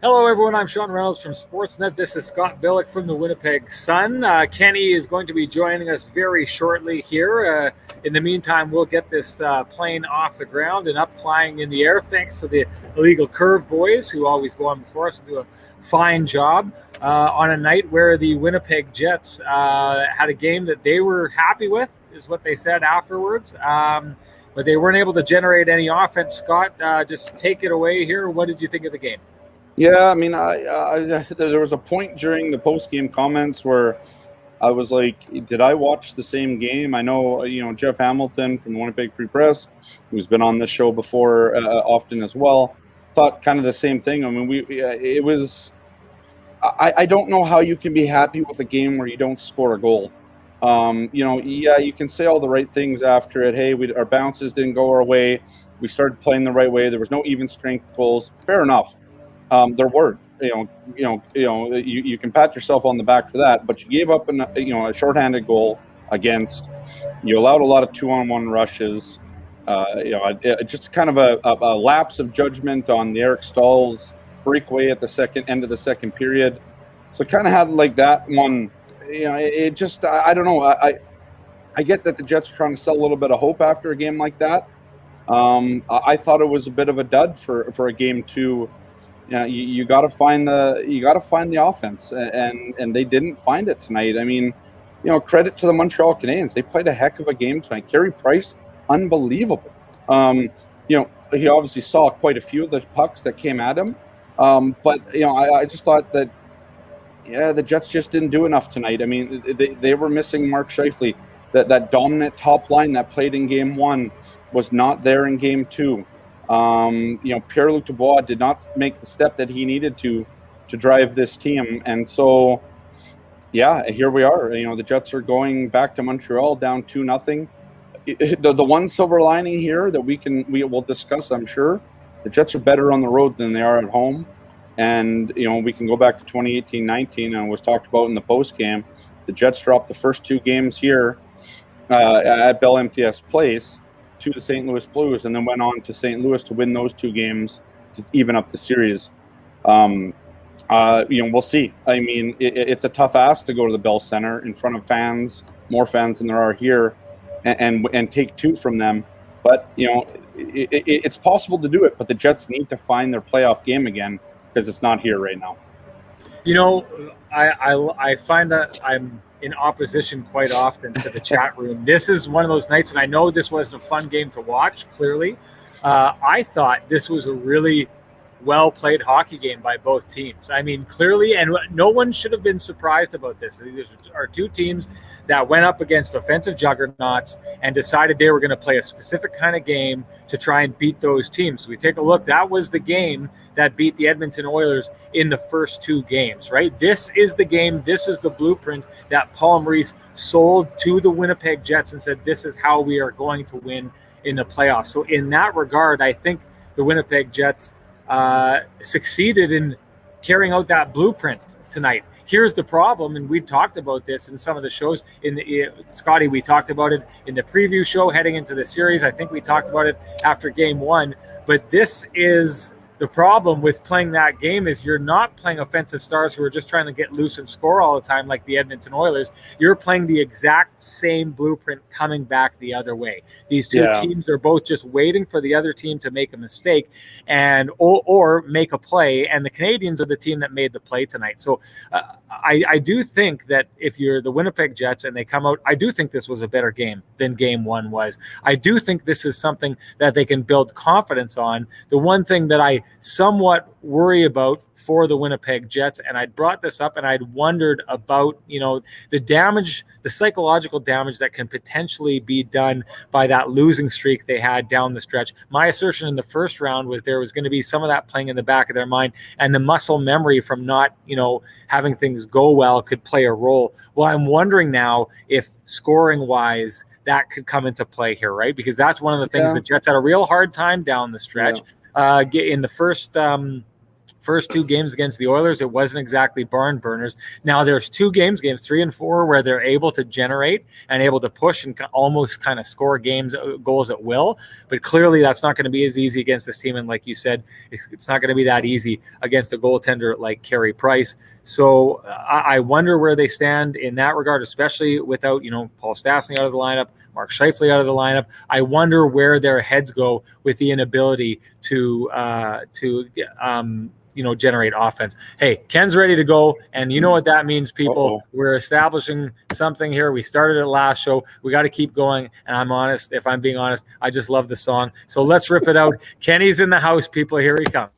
Hello, everyone. I'm Sean Reynolds from Sportsnet. This is Scott Billeck from the Winnipeg Sun. Kenny is going to be joining us very shortly here. In the meantime, we'll get this plane off the ground and up flying in the air, thanks to the Illegal Curve boys, who always go on before us and do a fine job on a night where the Winnipeg Jets had a game that they were happy with, is what they said afterwards. But they weren't able to generate any offense. Scott, just take it away here. What did you think of the game? Yeah, I mean, there was a point during the post-game comments where I was like, did I watch the same game? I know, Jeff Hamilton from the Winnipeg Free Press, who's been on this show before often as well, thought kind of the same thing. I mean, I don't know how you can be happy with a game where you don't score a goal. You can say all the right things after it. Hey, our bounces didn't go our way. We started playing the right way. There was no even strength goals. Fair enough. There were, you can pat yourself on the back for that, but you gave up a shorthanded goal against. You allowed a lot of 2-on-1 rushes. Just kind of a lapse of judgment on the Eric Staal's breakaway at the end of the second period. So kind of had like that one. It just I don't know. I get that the Jets are trying to sell a little bit of hope after a game like that. I thought it was a bit of a dud for a game two. You got to find the offense, and they didn't find it tonight. I mean, credit to the Montreal Canadiens. They played a heck of a game tonight. Carey Price, unbelievable. He obviously saw quite a few of the pucks that came at him, but I just thought that the Jets just didn't do enough tonight. I mean, they were missing Mark Scheifele. That dominant top line that played in game one was not there in game two. Pierre-Luc Dubois did not make the step that he needed to drive this team. And so, here we are. The Jets are going back to Montreal down 2-0. The one silver lining here that we will discuss, I'm sure, the Jets are better on the road than they are at home. And, we can go back to 2018-19, and it was talked about in the post game. The Jets dropped the first two games here at Bell MTS Place to the St. Louis Blues, and then went on to St. Louis to win those two games to even up the series. We'll see. I mean, it's a tough ask to go to the Bell Center in front of fans, more fans than there are here, and take two from them. But it's possible to do it. But the Jets need to find their playoff game again, because it's not here right now. I find that I'm in opposition quite often to the chat room. This is one of those nights, and I know this wasn't a fun game to watch, clearly. I thought this was a really well-played hockey game by both teams. I mean, clearly, and no one should have been surprised about this. These are two teams that went up against offensive juggernauts and decided they were going to play a specific kind of game to try and beat those teams. So we take a look. That was the game that beat the Edmonton Oilers in the first two games, right? This is the game. This is the blueprint that Paul Maurice sold to the Winnipeg Jets and said, this is how we are going to win in the playoffs. So in that regard, I think the Winnipeg Jets succeeded in carrying out that blueprint tonight. Here's the problem, and we talked about this in some of the shows. Scotty, we talked about it in the preview show heading into the series. I think we talked about it after game one. But this is the problem with playing that game, is you're not playing offensive stars who are just trying to get loose and score all the time like the Edmonton Oilers. You're playing the exact same blueprint coming back the other way. These two teams are both just waiting for the other team to make a mistake and or make a play, and the Canadiens are the team that made the play tonight. So I do think that if you're the Winnipeg Jets and they come out, I do think this was a better game than game one was. I do think this is something that they can build confidence on. The one thing that I somewhat worry about for the Winnipeg Jets, and I'd brought this up and I'd wondered about, the damage, the psychological damage that can potentially be done by that losing streak they had down the stretch. My assertion in the first round was there was going to be some of that playing in the back of their mind, and the muscle memory from not, having things go well could play a role. Well, I'm wondering now if scoring-wise that could come into play here, right? Because that's one of the things the Jets had a real hard time down the stretch. In the first first 2 games against the Oilers, it wasn't exactly barn burners. Now there's 2 games 3 and 4, where they're able to generate and able to push and almost kind of score goals at will. But clearly that's not going to be as easy against this team. And like you said, it's not going to be that easy against a goaltender like Carey Price. So I wonder where they stand in that regard, especially without, Paul Stastny out of the lineup, Mark Scheifele out of the lineup. I wonder where their heads go with the inability to generate offense. Hey, Ken's ready to go, and you know what that means, people. Uh-oh. We're establishing something here. We started it last show. We got to keep going, and if I'm being honest, I just love the song. So let's rip it out. Kenny's in the house, people. Here he comes.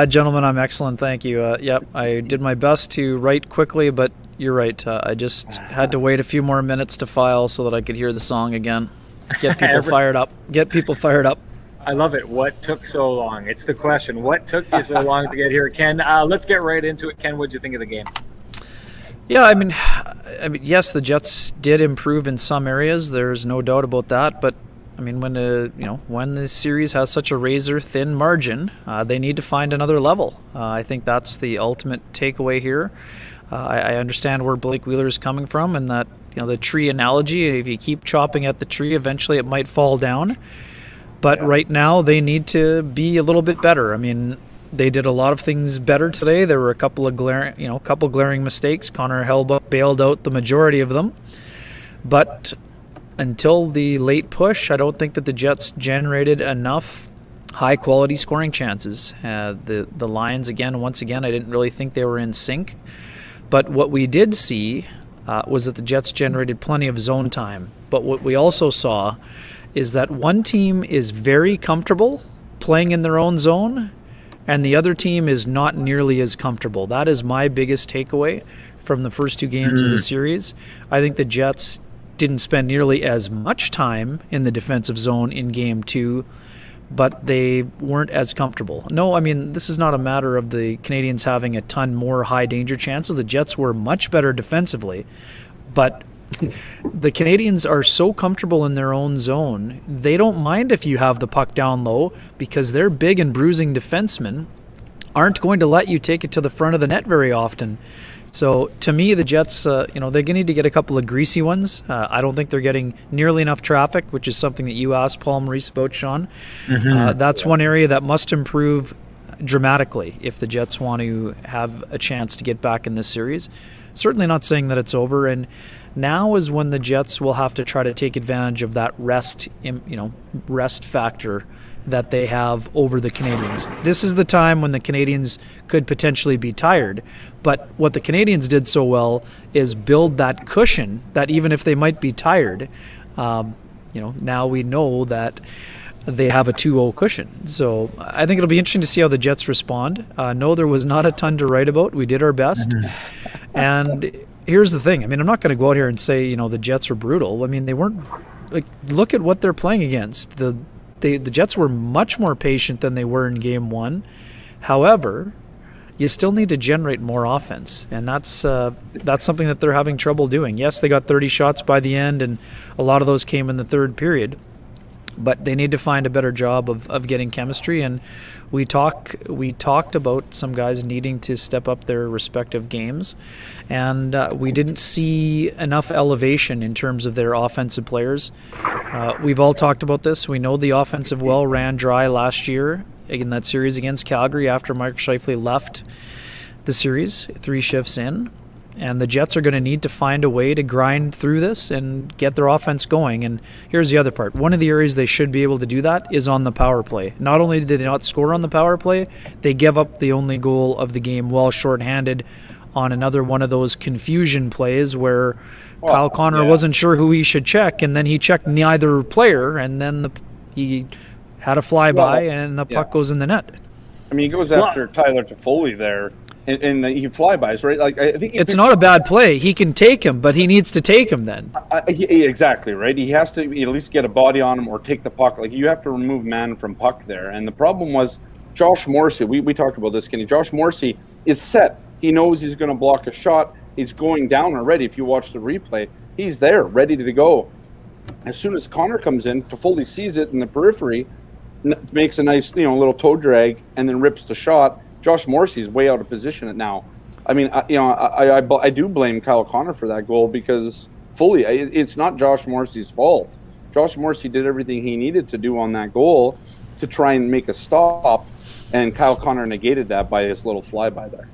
Gentlemen, I'm excellent, thank you. Yep, I did my best to write quickly, but you're right. I just had to wait a few more minutes to file so that I could hear the song again. Get people fired up. I love it. What took so long? It's the question. What took you so long to get here, Ken? Let's get right into it. Ken, what did you think of the game? Yeah, I mean, yes, the Jets did improve in some areas. There's no doubt about that, but I mean, when the series has such a razor-thin margin, they need to find another level. I think that's the ultimate takeaway here. I understand where Blake Wheeler is coming from, and that the tree analogy. If you keep chopping at the tree, eventually it might fall down. But right now, they need to be a little bit better. I mean, they did a lot of things better today. There were a couple of glaring mistakes. Connor Hellbuck bailed out the majority of them, but until the late push, I don't think that the Jets generated enough high-quality scoring chances. The Lions, once again, I didn't really think they were in sync. But what we did see was that the Jets generated plenty of zone time. But what we also saw is that one team is very comfortable playing in their own zone, and the other team is not nearly as comfortable. That is my biggest takeaway from the first 2 games of the series. I think the Jets didn't spend nearly as much time in the defensive zone in Game 2, but they weren't as comfortable. No, I mean, this is not a matter of the Canadiens having a ton more high-danger chances. The Jets were much better defensively, but the Canadiens are so comfortable in their own zone, they don't mind if you have the puck down low, because their big and bruising defensemen aren't going to let you take it to the front of the net very often. So to me, the Jets, they're going to need to get a couple of greasy ones. I don't think they're getting nearly enough traffic, which is something that you asked Paul Maurice about, Sean. That's one area that must improve dramatically if the Jets want to have a chance to get back in this series. Certainly not saying that it's over, and now is when the Jets will have to try to take advantage of that rest factor that they have over the Canadiens. This is the time when the Canadiens could potentially be tired, but what the Canadiens did so well is build that cushion that even if they might be tired, now we know that they have a 2-0 cushion. So I think it'll be interesting to see how the Jets respond. No, there was not a ton to write about. We did our best. And here's the thing. I mean, I'm not going to go out here and say, the Jets were brutal. I mean, they weren't. Look at what they're playing against. The Jets were much more patient than they were in Game 1. However, you still need to generate more offense, and that's something that they're having trouble doing. Yes, they got 30 shots by the end, and a lot of those came in the third period. But they need to find a better job of getting chemistry, and we talked about some guys needing to step up their respective games, and we didn't see enough elevation in terms of their offensive players. We've all talked about this. We know the offensive well ran dry last year in that series against Calgary after Mark Scheifele left the series 3 shifts in. And the Jets are going to need to find a way to grind through this and get their offense going. And here's the other part. One of the areas they should be able to do that is on the power play. Not only did they not score on the power play, they give up the only goal of the game while shorthanded on another one of those confusion plays where Kyle Connor wasn't sure who he should check, and then he checked neither player, and then he had a flyby, and the puck goes in the net. I mean, he goes after Tyler Toffoli there, and he flybys, right? Like, I think it's not a bad play. He can take him, but he needs to take him then. Exactly, right? He has to at least get a body on him or take the puck. Like, you have to remove man from puck there. And the problem was Josh Morrissey. We talked about this, Kenny. Josh Morrissey is set. He knows he's going to block a shot. He's going down already. If you watch the replay, he's there, ready to go. As soon as Connor comes in, Toffoli sees it in the periphery, makes a nice, little toe drag, and then rips the shot. Josh Morrissey's way out of position now. I mean, I do blame Kyle Connor for that goal because it's not Josh Morrissey's fault. Josh Morrissey did everything he needed to do on that goal to try and make a stop, and Kyle Connor negated that by his little flyby there.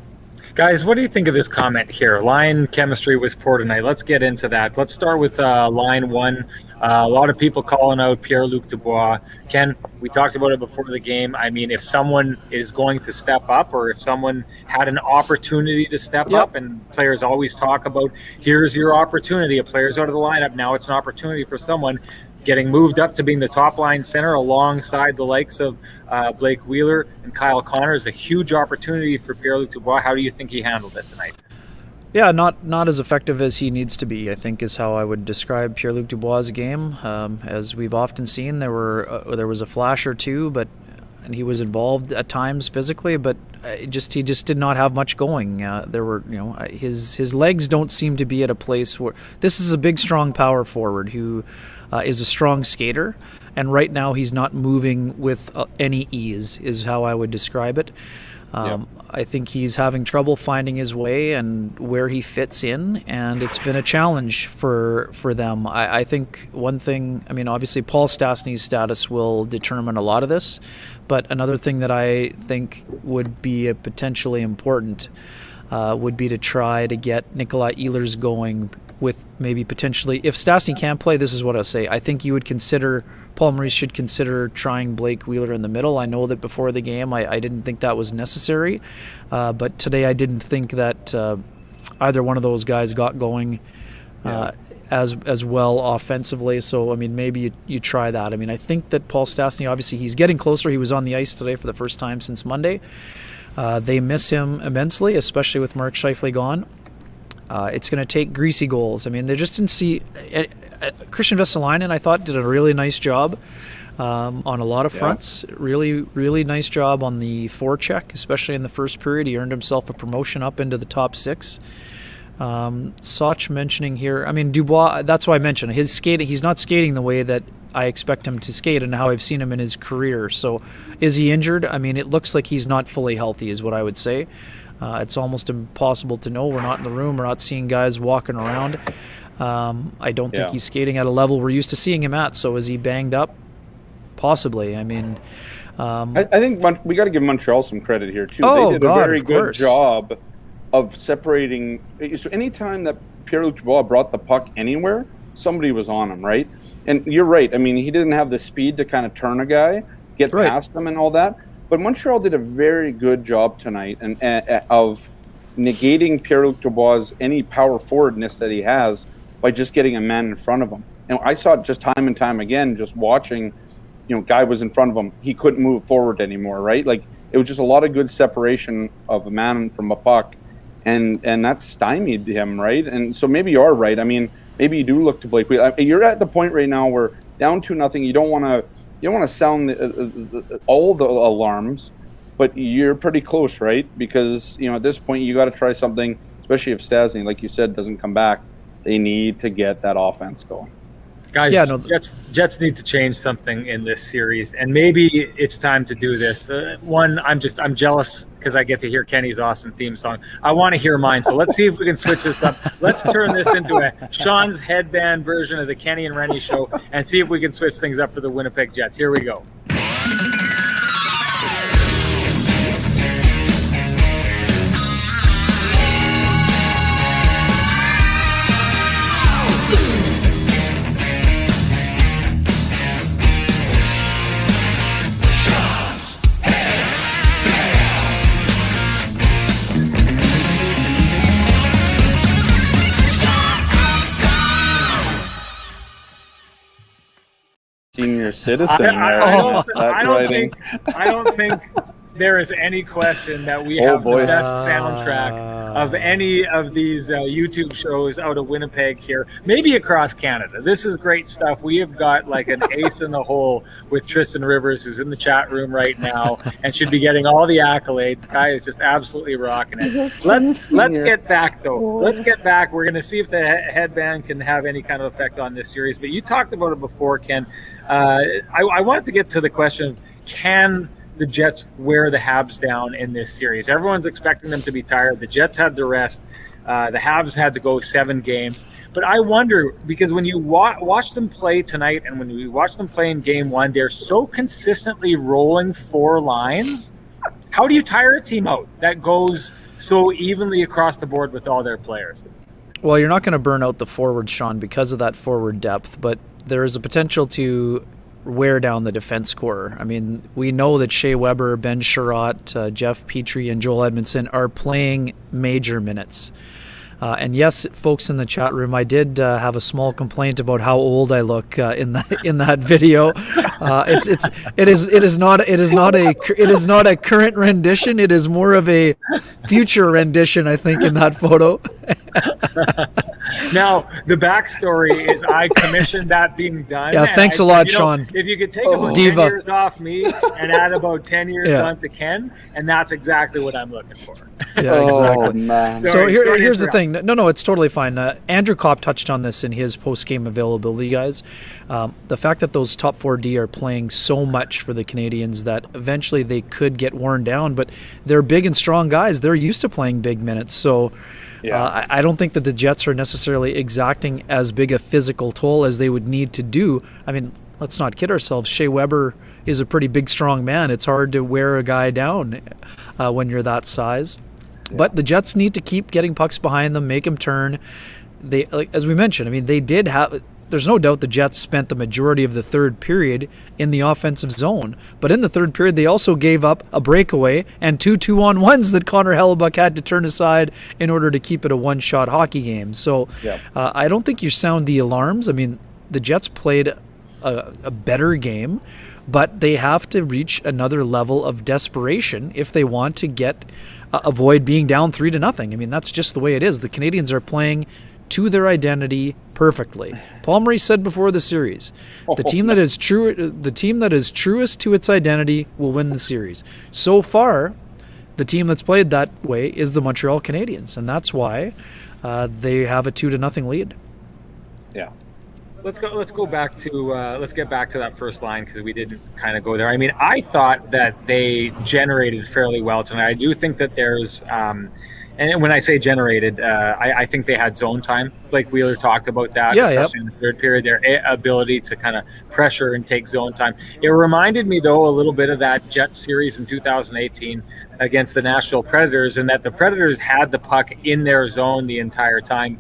Guys, what do you think of this comment here? Line chemistry was poor tonight. Let's get into that. Let's start with line one. A lot of people calling out Pierre-Luc Dubois. Ken, we talked about it before the game. I mean, if someone is going to step up, or if someone had an opportunity to step up, and players always talk about, here's your opportunity. A player's out of the lineup. Now it's an opportunity for someone getting moved up to being the top line center alongside the likes of Blake Wheeler and Kyle Connor is a huge opportunity for Pierre-Luc Dubois. How do you think he handled it tonight? Yeah, not as effective as he needs to be, I think, is how I would describe Pierre-Luc Dubois' game. As we've often seen, there was a flash or two, and he was involved at times physically, but he just did not have much going. His legs don't seem to be at a place where this is a big, strong power forward who is a strong skater, and right now he's not moving with any ease, is how I would describe it. I think he's having trouble finding his way and where he fits in, and it's been a challenge for them. I think one thing, I mean, obviously Paul Stastny's status will determine a lot of this, but another thing that I think would be potentially important would be to try to get Nikolai Ehlers going with maybe potentially, if Stastny can't play, this is what I'll say. I think you would consider, Paul Maurice should consider trying Blake Wheeler in the middle. I know that before the game I didn't think that was necessary, but today I didn't think that either one of those guys got going as well offensively. So, I mean, maybe you try that. I mean, I think that Paul Stastny, obviously he's getting closer. He was on the ice today for the first time since Monday. They miss him immensely, especially with Mark Scheifele gone. It's going to take greasy goals. I mean, they just didn't see... Christian Vesalainen, I thought, did a really nice job on a lot of fronts. Really, really nice job on the forecheck, especially in the first period. He earned himself a promotion up into the top six. Soch mentioning here, I mean, Dubois, that's why I mentioned his skating. He's not skating the way that I expect him to skate and how I've seen him in his career. So is he injured? I mean, it looks like he's not fully healthy is what I would say. It's almost impossible to know. We're not in the room. We're not seeing guys walking around. I don't think he's skating at a level we're used to seeing him at. So is he banged up? Possibly. I mean... I think we got to give Montreal some credit here, too. They did a very good job of separating. So anytime that Pierre-Luc Dubois brought the puck anywhere, somebody was on him, right? And you're right. I mean, he didn't have the speed to kind of turn a guy, get past him and all that. But Montreal did a very good job tonight of negating Pierre-Luc Dubois' any power forwardness that he has by just getting a man in front of him. And I saw it just time and time again, just watching, guy was in front of him. He couldn't move forward anymore, right? Like, it was just a lot of good separation of a man from a puck. And that stymied him, right? And so maybe you are right. I mean, maybe you do look to Blake Wheeler. You're at the point right now where down 2-0, you don't want to sound all the alarms, but you're pretty close, right? Because, at this point, you got to try something, especially if Stastny, like you said, doesn't come back. They need to get that offense going. Guys, Jets need to change something in this series, and maybe it's time to do this. I'm jealous because I get to hear Kenny's awesome theme song. I want to hear mine, so let's see if we can switch this up. Let's turn this into a Sean's headband version of the Kenny and Renny show and see if we can switch things up for the Winnipeg Jets. Here we go. citizen. I don't think there is any question that we have the best soundtrack of any of these YouTube shows out of Winnipeg here, maybe across Canada. This is great stuff. We have got like an ace in the hole with Tristan Rivers, who's in the chat room right now and should be getting all the accolades. Kai is just absolutely rocking it. Let's get back, though. Let's get back. We're going to see if the headband can have any kind of effect on this series. But you talked about it before, Ken. I wanted to get to the question of, can the Jets wear the Habs down in this series? Everyone's expecting them to be tired. The Jets had to rest. The Habs had to go 7 games. But I wonder, because when you watch them play tonight and when you watch them play in Game 1, they're so consistently rolling 4 lines. How do you tire a team out that goes so evenly across the board with all their players? Well, you're not going to burn out the forwards, Sean, because of that forward depth, but there is a potential to wear down the defense core. I mean, we know that Shea Weber, Ben Sherratt, Jeff Petrie, and Joel Edmundson are playing major minutes. And yes, folks in the chat room, I did have a small complaint about how old I look in that video. It is not a current rendition. It is more of a future rendition, I think, in that photo. Now, the backstory is I commissioned that being done. Yeah, thanks a lot, Sean. If you could take about 10 years off me and add about 10 years onto Ken, and that's exactly what I'm looking for. Yeah, exactly. Oh, man. So here's the thing. No, it's totally fine. Andrew Kopp touched on this in his post-game availability, guys. The fact that those top 4D are playing so much for the Canadiens that eventually they could get worn down, but they're big and strong guys. They're used to playing big minutes. So I don't think that the Jets are necessarily exacting as big a physical toll as they would need to do. I mean, let's not kid ourselves. Shea Weber is a pretty big, strong man. It's hard to wear a guy down when you're that size. But the Jets need to keep getting pucks behind them, make them turn. They, like, as we mentioned, I mean, they did have. There's no doubt the Jets spent the majority of the third period in the offensive zone. But in the third period, they also gave up a breakaway and 2 2-on-1s that Connor Hellebuck had to turn aside in order to keep it a one-shot hockey game. So I don't think you sound the alarms. I mean, the Jets played a better game, but they have to reach another level of desperation if they want to avoid being down 3-0. I mean, that's just the way it is. The Canadiens are playing to their identity perfectly. Paul Maurice said before the series, the team that is truest to its identity will win the series. So far, the team that's played that way is the Montreal Canadiens, and that's why they have a 2-0 lead. Yeah. Let's get back to that first line, because we didn't kind of go there. I mean, I thought that they generated fairly well tonight. I do think that there's and when I say generated, I think they had zone time. Blake Wheeler talked about that, especially in the third period, their ability to kind of pressure and take zone time. It reminded me, though, a little bit of that Jets series in 2018 against the Nashville Predators, and that the Predators had the puck in their zone the entire time.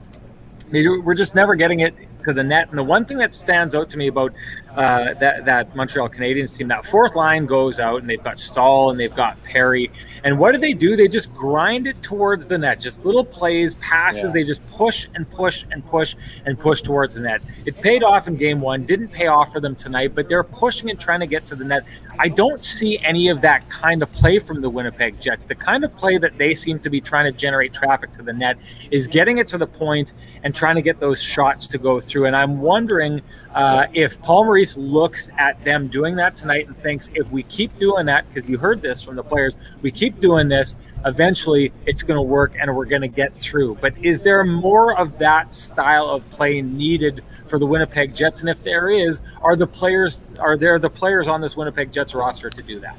They were just never getting it to the net. And the one thing that stands out to me about that Montreal Canadiens team, that fourth line goes out and they've got Stahl and they've got Perry. And what do? They just grind it towards the net. Just little plays, passes. Yeah. They just push and push and push and push towards the net. It paid off in Game 1. Didn't pay off for them tonight, but they're pushing and trying to get to the net. I don't see any of that kind of play from the Winnipeg Jets. The kind of play that they seem to be trying to generate traffic to the net is getting it to the point and trying to get those shots to go through. And I'm wondering if Paul Maurice looks at them doing that tonight and thinks, if we keep doing that, because you heard this from the players, we keep doing this, eventually it's going to work and we're going to get through. But is there more of that style of play needed for the Winnipeg Jets? And if there is, are there the players on this Winnipeg Jets roster to do that?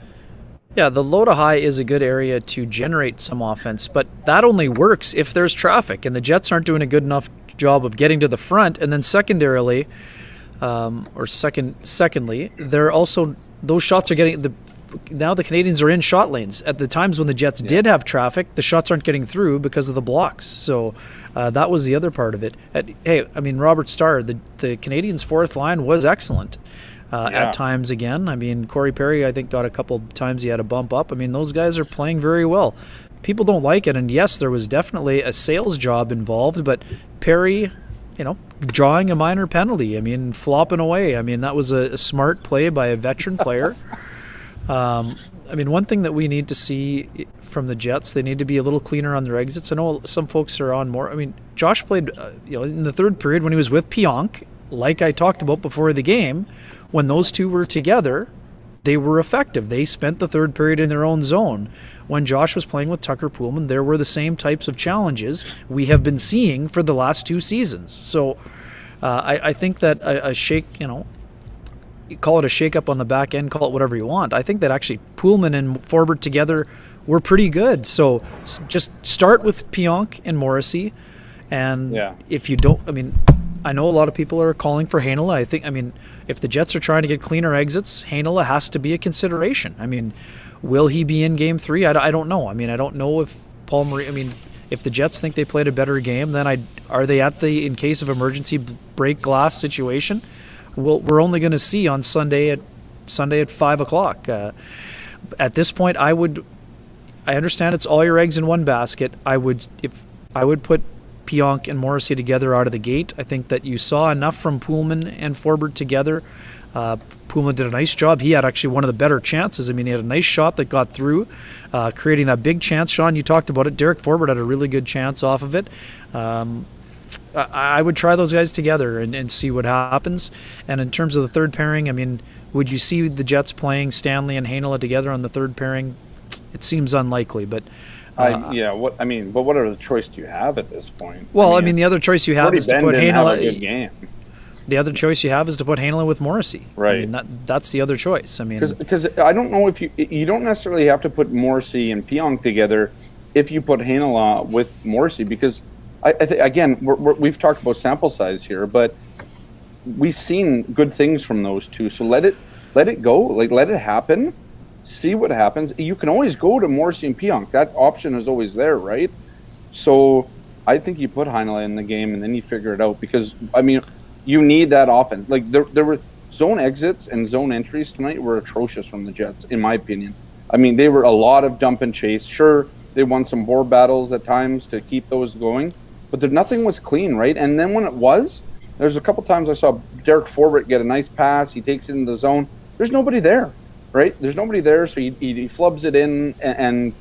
Yeah, the low to high is a good area to generate some offense, but that only works if there's traffic, and the Jets aren't doing a good enough job of getting to the front. And then secondly, they're also, those shots are getting now the Canadiens are in shot lanes. At the times when the Jets did have traffic, the shots aren't getting through because of the blocks. So that was the other part of it. Robert Starr, the Canadiens' fourth line was excellent at times again. I mean, Corey Perry, I think, got a couple times he had a bump up. I mean, those guys are playing very well. People don't like it, and yes, there was definitely a sales job involved, but Perry, drawing a minor penalty. I mean, flopping away. I mean, that was a smart play by a veteran player. I mean, one thing that we need to see from the Jets, they need to be a little cleaner on their exits. I know some folks are on more. I mean, Josh played, in the third period when he was with Pionk, like I talked about before the game, when those two were together, they were effective. They spent the third period in their own zone. When Josh was playing with Tucker Poolman, there were the same types of challenges we have been seeing for the last 2 seasons. So I think that a shake, you call it a shake-up on the back end, call it whatever you want. I think that actually Poolman and Forbert together were pretty good. So just start with Pionk and Morrissey. And if you don't, I mean, I know a lot of people are calling for Heinola. I mean, if the Jets are trying to get cleaner exits, Heinola has to be a consideration. I mean, will he be in Game 3? I don't know. I mean, I don't know if Paul Maurice, I mean, if the Jets think they played a better game, then are they at the in case of emergency break glass situation? Well, we're only going to see on Sunday at 5:00. At this point, I understand it's all your eggs in one basket. I would put Pionk and Morrissey together out of the gate. I think that you saw enough from Poolman and Forbert together. Poolman did a nice job. He had actually one of the better chances. I mean, he had a nice shot that got through, creating that big chance. Sean, you talked about it. Derek Forbert had a really good chance off of it. I would try those guys together and see what happens. And in terms of the third pairing, I mean, would you see the Jets playing Stanley and Heinola together on the third pairing? It seems unlikely, but what other choice do you have at this point? Well, I mean the other choice you have is to put Heinola. The other choice you have is to put Heinola with Morrissey. Right. I mean, that's the other choice. I mean, because I don't know if you don't necessarily have to put Morrissey and Pionk together if you put Heinola with Morrissey, because I think again we've talked about sample size here, but we've seen good things from those two. So let it go, like let it happen. See what happens. You can always go to Morrissey and Pionk. That option is always there, right? So I think you put Heinola in the game and then you figure it out, because I mean you need that offense. Like there were zone exits and zone entries tonight were atrocious from the Jets, in my opinion. I mean, they were a lot of dump and chase. Sure, they won some board battles at times to keep those going, but nothing was clean, right? And then when it was, there's a couple times I saw Derek Forbert get a nice pass. He takes it into the zone. There's nobody there, right? There's nobody there, so he flubs it in and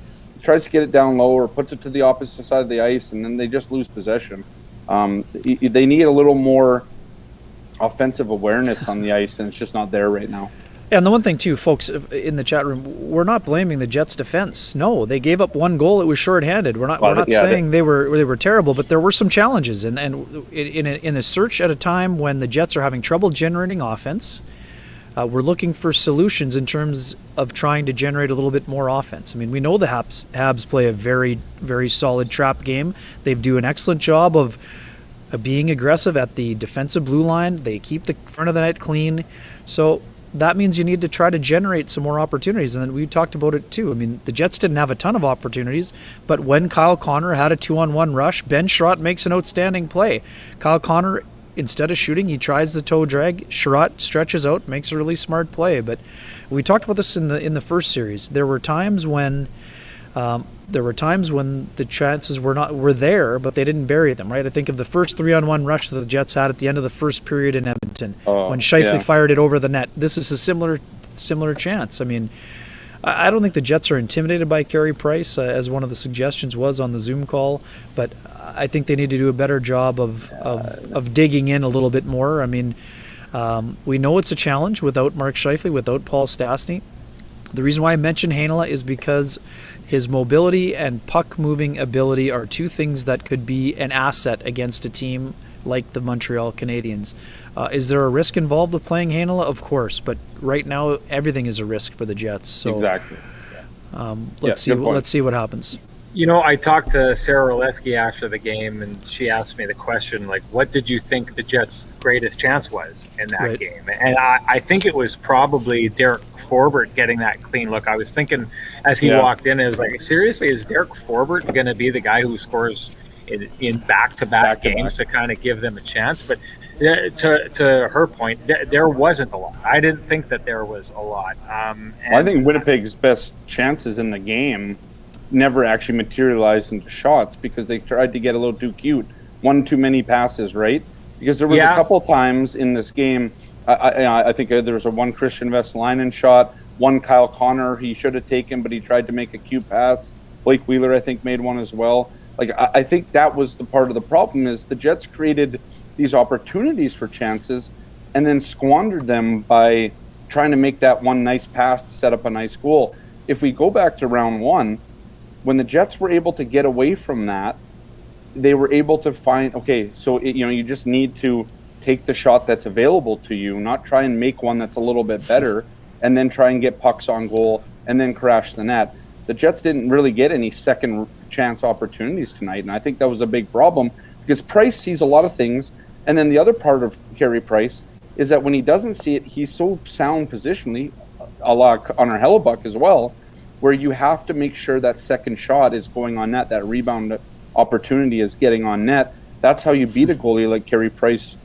tries to get it down low or puts it to the opposite side of the ice, and then they just lose possession. They need a little more offensive awareness on the ice, and it's just not there right now. And the one thing, too, folks in the chat room, we're not blaming the Jets' defense. No, they gave up one goal. It was shorthanded. We're not saying they were terrible, but there were some challenges. And in a search at a time when the Jets are having trouble generating offense, we're looking for solutions in terms of trying to generate a little bit more offense. I mean, we know the Habs play a very, very solid trap game. They do an excellent job of being aggressive at the defensive blue line. They keep the front of the net clean. So that means you need to try to generate some more opportunities. And then we talked about it too. I mean, the Jets didn't have a ton of opportunities, but when Kyle Connor had a 2-on-1 rush, Ben Sherratt makes an outstanding play. Kyle Connor, instead of shooting, he tries the toe drag. Sherratt stretches out, makes a really smart play. But we talked about this in the first series. There were times when the chances were there, but they didn't bury them, right? I think of the first 3-on-1 rush that the Jets had at the end of the first period in Edmonton when Scheifele fired it over the net. This is a similar chance. I mean, I don't think the Jets are intimidated by Carey Price, as one of the suggestions was on the Zoom call, but I think they need to do a better job of digging in a little bit more. I mean, we know it's a challenge without Mark Scheifele, without Paul Stastny. The reason why I mention Heinola is because his mobility and puck-moving ability are two things that could be an asset against a team like the Montreal Canadiens. Is there a risk involved with playing Heinola? Of course, but right now everything is a risk for the Jets. So, exactly. Let's see what happens. You know, I talked to Sarah Oleski after the game, and she asked me the question, like, what did you think the Jets' greatest chance was in that game? And I think it was probably Derek Forbert getting that clean look. I was thinking as he walked in, it was like, seriously, is Derek Forbert going to be the guy who scores in back-to-back games to kind of give them a chance? But to her point, there wasn't a lot. I didn't think that there was a lot. I think Winnipeg's best chances in the game never actually materialized into shots because they tried to get a little too cute. One too many passes, right? because there was a couple times in this game. I think there was one Christian Vesalainen shot, one Kyle Connor he should have taken, but he tried to make a cute pass. Blake Wheeler, I think, made one as well. Like, I think that was the part of the problem, is the Jets created these opportunities for chances and then squandered them by trying to make that one nice pass to set up a nice goal. If we go back to round one, when the Jets were able to get away from that, they were able to find, you just need to take the shot that's available to you, not try and make one that's a little bit better, and then try and get pucks on goal and then crash the net. The Jets didn't really get any second chance opportunities tonight, and I think that was a big problem because Price sees a lot of things, and then the other part of Carey Price is that when he doesn't see it, he's so sound positionally, a la Connor Hellebuck as well, where you have to make sure that second shot is going on net, that rebound opportunity is getting on net. That's how you beat a goalie like Carey Price,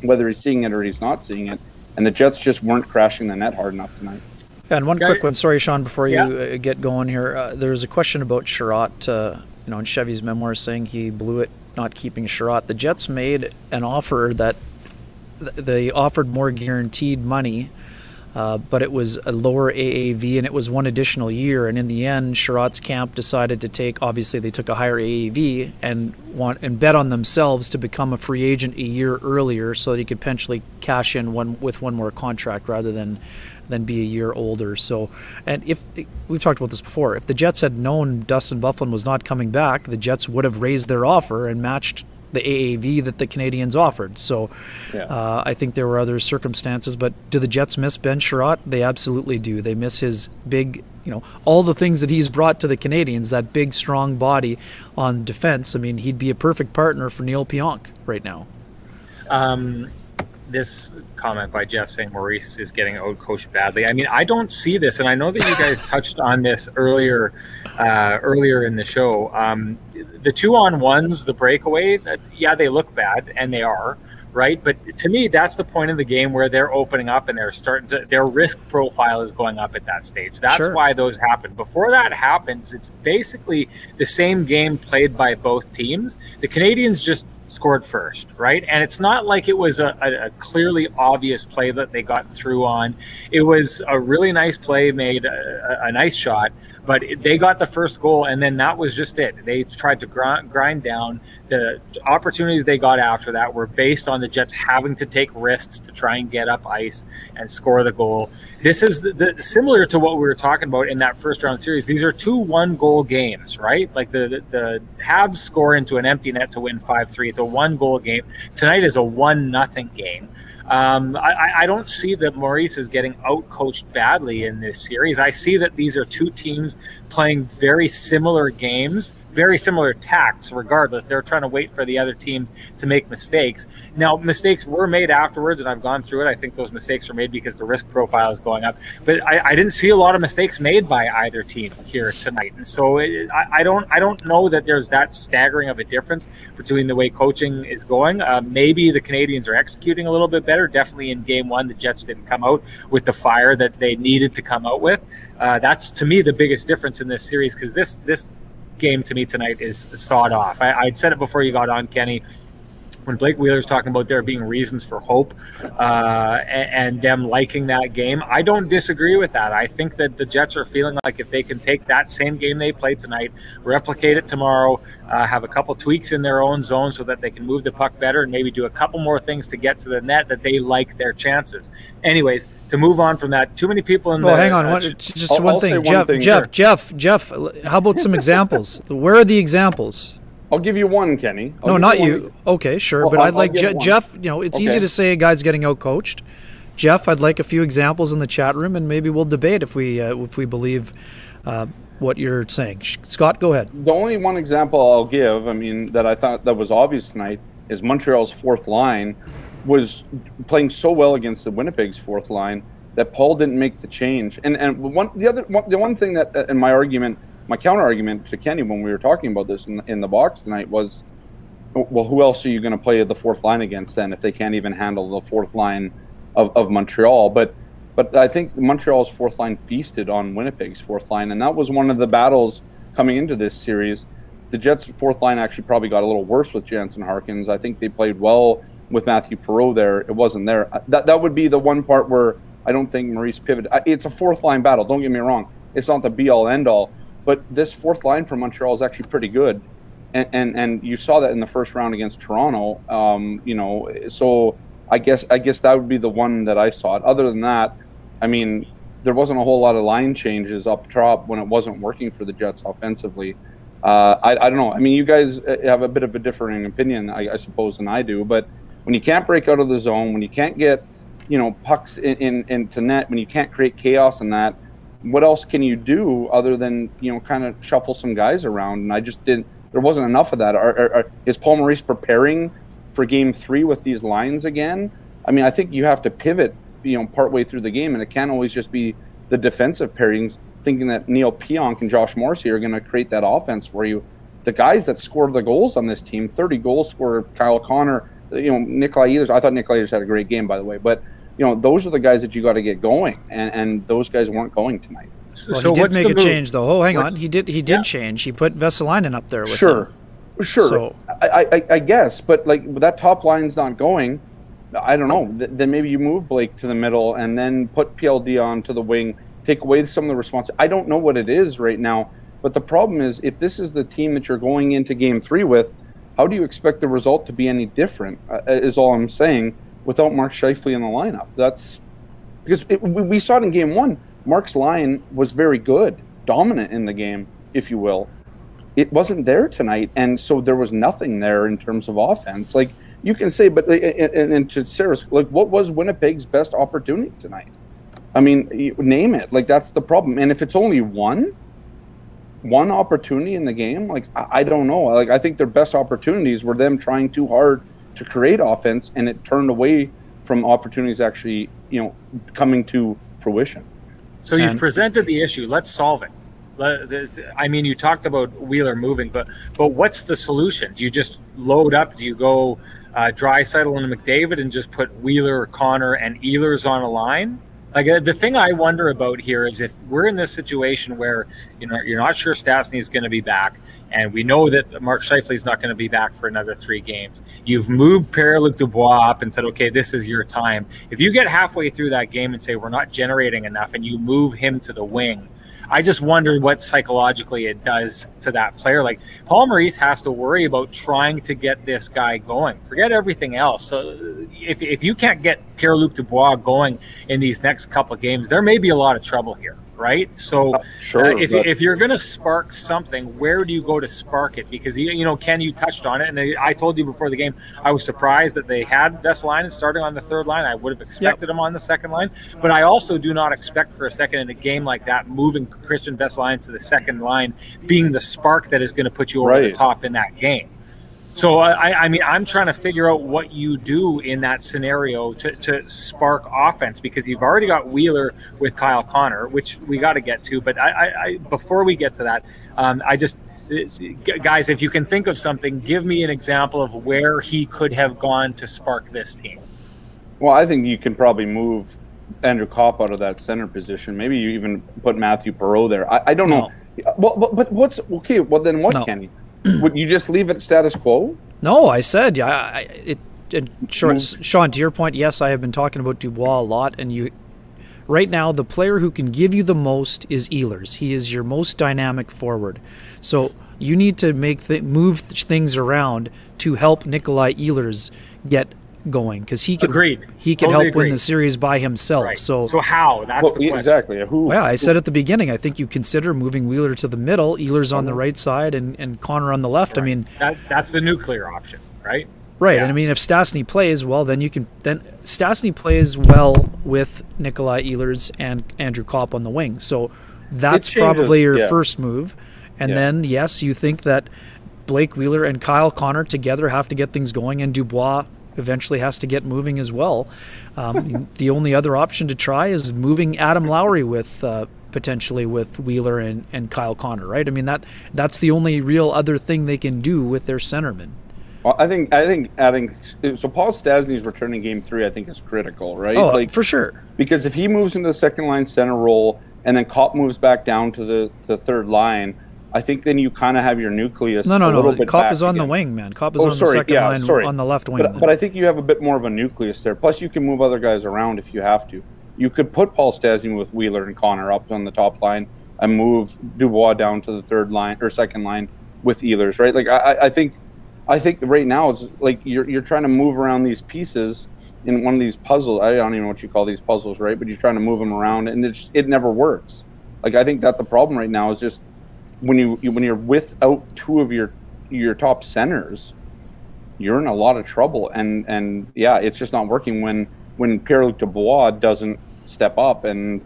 whether he's seeing it or he's not seeing it. And the Jets just weren't crashing the net hard enough tonight. Yeah, and one quick one. Sorry, Sean, before you get going here. There's a question about Sherratt, in Chevy's memoirs saying he blew it not keeping Sherratt. The Jets made an offer that they offered more guaranteed money, but it was a lower AAV and it was one additional year. And in the end, Sherratt's camp decided to take, obviously they took a higher AAV and bet on themselves to become a free agent a year earlier so that he could potentially cash in with one more contract rather than be a year older. So, and if we've talked about this before, if the Jets had known Dustin Byfuglien was not coming back, the Jets would have raised their offer and matched the AAV that the Canadiens offered. So I think there were other circumstances, but do the Jets miss Ben Sherratt? They absolutely do. They miss his big, all the things that he's brought to the Canadiens, that big, strong body on defense. I mean, he'd be a perfect partner for Neil Pionk right now. This comment by Jeff saying Maurice is getting out-coached badly. I mean, I don't see this, and I know that you guys touched on this earlier in the show. The 2-on-1s, the breakaway, they look bad, and they are, right? But to me, that's the point of the game where they're opening up and they're starting to, their risk profile is going up at that stage. That's why those happen. Before that happens, it's basically the same game played by both teams. The Canadiens just scored first, right? And it's not like it was a clearly obvious play that they got through on. It was a really nice play, made a nice shot, but they got the first goal, and then that was just it. They tried to grind down. The opportunities they got after that were based on the Jets having to take risks to try and get up ice and score the goal. This is similar to what we were talking about in that first round series. These are 2 one-goal games, right? Like the Habs score into an empty net to win 5-3. It's a 1-goal game. Tonight is a 1-0 game. I don't see that Maurice is getting out-coached badly in this series. I see that these are two teams playing very similar games, very similar tacts regardless. They're trying to wait for the other teams to make mistakes. Now, mistakes were made afterwards, and I've gone through it. I think those mistakes were made because the risk profile is going up. But I didn't see a lot of mistakes made by either team here tonight. And so I don't know that there's that staggering of a difference between the way coaching is going. Maybe the Canadiens are executing a little bit better. Definitely in game one, the Jets didn't come out with the fire that they needed to come out with. That's, to me, the biggest difference in this series, because this game to me tonight is sawed off. I'd said it before you got on, Kenny, when Blake Wheeler's talking about there being reasons for hope and them liking that game. I don't disagree with that. I think that the Jets are feeling like if they can take that same game they played tonight, replicate it tomorrow, have a couple tweaks in their own zone so that they can move the puck better and maybe do a couple more things to get to the net, that they like their chances. Anyways, to move on from that, too many people in hang on. Just one thing. Jeff, how about some examples? Where are the examples? I'll give you one, Kenny. No, not you. Okay, sure. Well, but I'd like Jeff, it's easy to say a guy's getting out-coached. Jeff, I'd like a few examples in the chat room, and maybe we'll debate if we believe what you're saying. Scott, go ahead. The only one example I'll give, that I thought that was obvious tonight, is Montreal's fourth line was playing so well against the Winnipeg's fourth line that Paul didn't make the change. And the one thing that in my counter argument to Kenny when we were talking about this in the box tonight was, well, who else are you going to play the fourth line against then if they can't even handle the fourth line of Montreal? But I think Montreal's fourth line feasted on Winnipeg's fourth line, and that was one of the battles coming into this series. The Jets' fourth line actually probably got a little worse with Jansen Harkins. I think they played well with Matthew Perreault there. It wasn't there. That would be the one part where I don't think Maurice pivoted. It's a fourth line battle. Don't get me wrong. It's not the be all end all, but this fourth line for Montreal is actually pretty good. And you saw that in the first round against Toronto. So I guess that would be the one that I saw. Other than that, I mean, there wasn't a whole lot of line changes up top when it wasn't working for the Jets offensively. I don't know. I mean, you guys have a bit of a differing opinion, I suppose, than I do. But when you can't break out of the zone, when you can't get, pucks into net, when you can't create chaos in that, what else can you do other than, kind of shuffle some guys around? And I just didn't. There wasn't enough of that. Is Paul Maurice preparing for Game 3 with these lines again? I mean, I think you have to pivot, partway through the game, and it can't always just be the defensive pairings, thinking that Neil Pionk and Josh Morrissey are going to create that offense for you. The guys that scored the goals on this team, 30 goals scorer, Kyle Connor, Nikolai Ehlers. I thought Nikolai Ehlers had a great game, by the way. But, those are the guys that you got to get going, and those guys weren't going tonight. Well, he did make a change, though. Oh, hang on. He did change. He put Vesalainen up there with him. Sure. So, I guess, but that top line's not going. I don't know. Then maybe you move Blake to the middle and then put PLD on to the wing, take away some of the responsibility. I don't know what it is right now, but the problem is if this is the team that you're going into Game 3 with, how do you expect the result to be any different, is all I'm saying, without Mark Scheifele in the lineup? That's because we saw it in Game 1. Mark's line was very good, dominant in the game, if you will. It wasn't there tonight, and so there was nothing there in terms of offense. You can say, but and to Sarah's, what was Winnipeg's best opportunity tonight? I mean, name it. That's the problem. And if it's only one opportunity in the game, I don't know. I think their best opportunities were them trying too hard to create offense, and it turned away from opportunities actually, coming to fruition. So you've presented the issue. Let's solve it. I mean, you talked about Wheeler moving, but what's the solution? Do you just load up? Do you go Draisaitl and McDavid and just put Wheeler, Connor, and Ehlers on a line? The thing I wonder about here is if we're in this situation where you're not sure Stastny is going to be back, and we know that Mark Scheifele is not going to be back for another 3 games. You've moved Pierre-Luc Dubois up and said, okay, this is your time. If you get halfway through that game and say we're not generating enough, and you move him to the wing, I just wonder what psychologically it does to that player. Paul Maurice has to worry about trying to get this guy going. Forget everything else. So if you can't get Pierre-Luc Dubois going in these next couple of games, there may be a lot of trouble here, right? So if you're going to spark something, where do you go to spark it? Because, Ken, you touched on it, and I told you before the game, I was surprised that they had Vesalainen starting on the third line. I would have expected him on the second line, but I also do not expect for a second in a game like that, moving Christian Vesalainen to the second line being the spark that is going to put you over the top in that game. So, I mean, I'm trying to figure out what you do in that scenario to spark offense, because you've already got Wheeler with Kyle Connor, which we got to get to. But I before we get to that, guys, if you can think of something, give me an example of where he could have gone to spark this team. Well, I think you can probably move Andrew Kopp out of that center position. Maybe you even put Matthew Perreault there. I don't know. Well, but what's okay? Well, then what, Kenny? Would you just leave it status quo? No, I said, Sean, to your point, yes, I have been talking about Dubois a lot, and right now the player who can give you the most is Ehlers. He is your most dynamic forward. So you need to move things around to help Nikolai Ehlers get going, because he can help win the series by himself. Right. So how? That's the question. Exactly. I said at the beginning, I think you consider moving Wheeler to the middle, Ehlers on the right side, and Connor on the left. Right. I mean, that's the nuclear option, right? Right. Yeah. And I mean, if Stastny plays well, then Stastny plays well with Nikolai Ehlers and Andrew Kopp on the wing. So that's probably your first move. And then, yes, you think that Blake Wheeler and Kyle Connor together have to get things going, and Dubois eventually has to get moving as well. The only other option to try is moving Adam Lowry with potentially with Wheeler and Kyle Connor, right? I mean, that's the only real other thing they can do with their centerman. Well, I think adding so Paul Stastny's returning Game 3, I think, is critical, right? Oh, for sure. Because if he moves into the second line center role and then Kopp moves back down to the third line, I think then you kind of have your nucleus No. a little bit Copp back is on again. the wing, man. Copp is on the second line on the left wing. But I think you have a bit more of a nucleus there. Plus, you can move other guys around if you have to. You could put Paul Stastny with Wheeler and Connor up on the top line and move Dubois down to the third line or second line with Ehlers, right? Like I think right now it's like you're trying to move around these pieces in one of these puzzles. I don't even know what you call these puzzles, right? But you're trying to move them around, and it never works. Like, I think that the problem right now is just when you're without two of your top centers, you're in a lot of trouble. And yeah, it's just not working when Pierre-Luc Dubois doesn't step up. And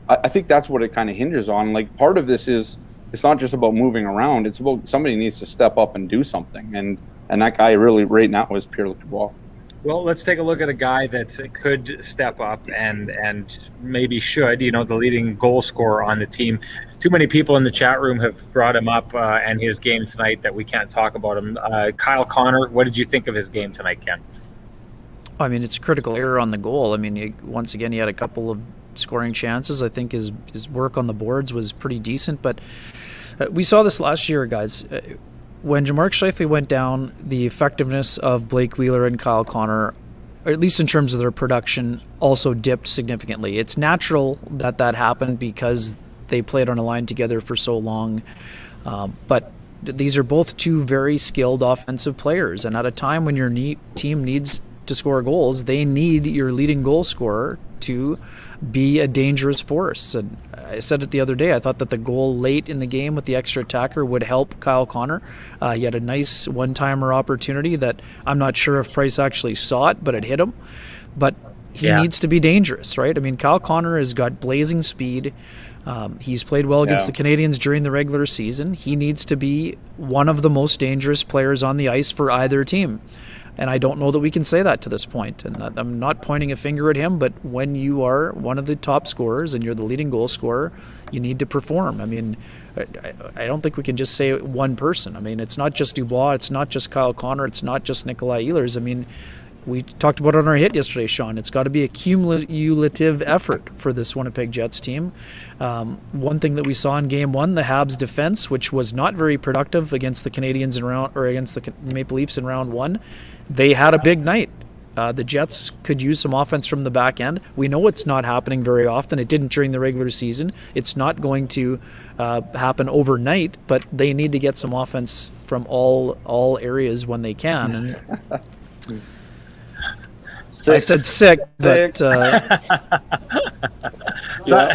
I think that's what it kind of hinges on. Like, part of this is it's not just about moving around. It's about somebody needs to step up and do something. And that guy really right now is Pierre-Luc Dubois. Well, let's take a look at a guy that could step up and maybe should, the leading goal scorer on the team. Too many people in the chat room have brought him up and his game tonight that we can't talk about him. Kyle Connor, what did you think of his game tonight, Ken? I mean, it's a critical error on the goal. I mean, once again, he had a couple of scoring chances. I think his work on the boards was pretty decent, but we saw this last year, guys. When Mark Scheifele went down, the effectiveness of Blake Wheeler and Kyle Connor, or at least in terms of their production, also dipped significantly. It's natural that happened because they played on a line together for so long. But these are both two very skilled offensive players. And at a time when your team needs to score goals, they need your leading goal scorer to be a dangerous force. And I said it the other day, I thought that the goal late in the game with the extra attacker would help Kyle Connor. He had a nice one-timer opportunity that I'm not sure if Price actually saw it, but it hit him. But he needs to be dangerous, right? I mean, Kyle Connor has got blazing speed. He's played well against the Canadiens during the regular season. He needs to be one of the most dangerous players on the ice for either team. And I don't know that we can say that to this point. And I'm not pointing a finger at him, but when you are one of the top scorers and you're the leading goal scorer, you need to perform. I mean, I don't think we can just say one person. I mean, it's not just Dubois, it's not just Kyle Connor, it's not just Nikolai Ehlers. I mean, we talked about it on our hit yesterday, Sean. It's got to be a cumulative effort for this Winnipeg Jets team. One thing that we saw in Game 1, the Habs defense, which was not very productive against the Canadiens against the Maple Leafs in Round 1, they had a big night. The Jets could use some offense from the back end. We know it's not happening very often. It didn't during the regular season. It's not going to happen overnight, but they need to get some offense from all areas when they can. And I said sick, but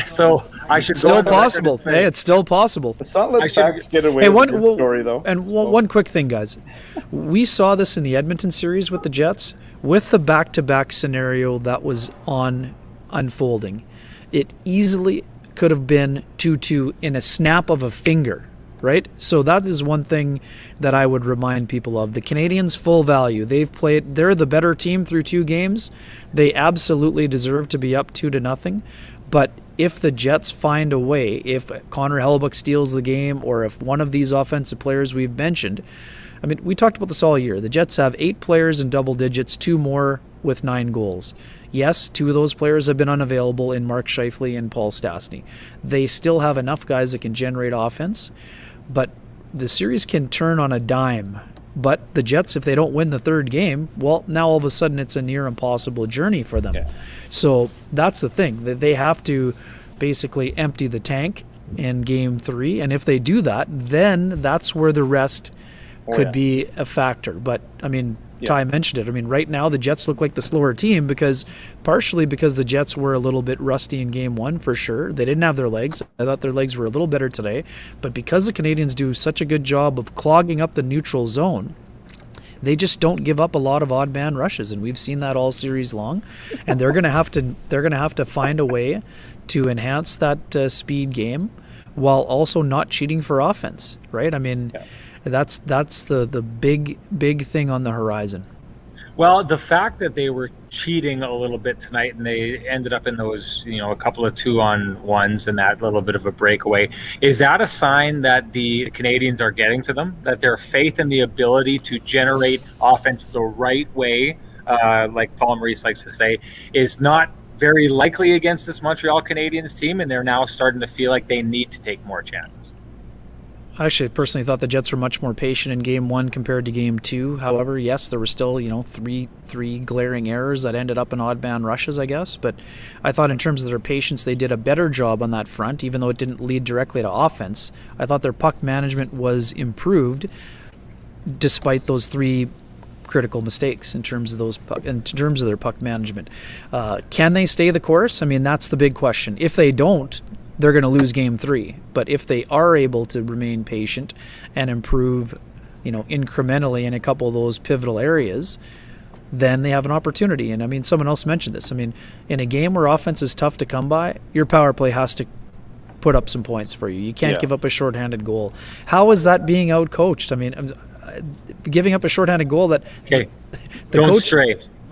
so I should still possible. Hey, it's still possible. Let's not let facts get away with your story, though. And one quick thing, guys. We saw this in the Edmonton series with the Jets, with the back-to-back scenario that was unfolding. It easily could have been 2-2 in a snap of a finger. Right? So that is one thing that I would remind people of. The Canadiens' full value. They're the better team through 2 games. They absolutely deserve to be up 2-0. But if the Jets find a way, if Connor Hellebuyck steals the game, or if one of these offensive players we've mentioned, I mean, we talked about this all year. The Jets have 8 players in double digits, 2 more with 9 goals. Yes, 2 of those players have been unavailable in Mark Scheifele and Paul Stastny. They still have enough guys that can generate offense. But the series can turn on a dime. But the Jets, if they don't win the 3rd game, well, now all of a sudden it's a near impossible journey for them. Yeah. So that's the thing. They have to basically empty the tank in Game 3. And if they do that, then that's where the rest could be a factor. But, I mean, Ty mentioned it. I mean, right now the Jets look like the slower team partially because the Jets were a little bit rusty in Game 1 for sure. They didn't have their legs. I thought their legs were a little better today. But because the Canadiens do such a good job of clogging up the neutral zone, they just don't give up a lot of odd man rushes, and we've seen that all series long. And they're going to have to find a way to enhance that speed game while also not cheating for offense, right? I mean, that's the big thing on the horizon. Well, the fact that they were cheating a little bit tonight and they ended up in those, a couple of 2-on-1s and that little bit of a breakaway, is that a sign that the Canadiens are getting to them, that their faith in the ability to generate offense the right way, like Paul Maurice likes to say, is not very likely against this Montreal Canadiens team, and they're now starting to feel like they need to take more chances? I actually personally thought the Jets were much more patient in Game 1 compared to Game 2. However, yes, there were still, three glaring errors that ended up in odd man rushes, I guess. But I thought in terms of their patience, they did a better job on that front, even though it didn't lead directly to offense. I thought their puck management was improved despite those 3 critical mistakes in terms of their puck management. Can they stay the course? I mean, that's the big question. If they don't, they're going to lose Game 3. But if they are able to remain patient and improve, incrementally in a couple of those pivotal areas, then they have an opportunity. And I mean, someone else mentioned this. I mean, in a game where offense is tough to come by, your power play has to put up some points for you. You can't give up a shorthanded goal. How is that being outcoached? I mean, giving up a shorthanded goal that... Okay,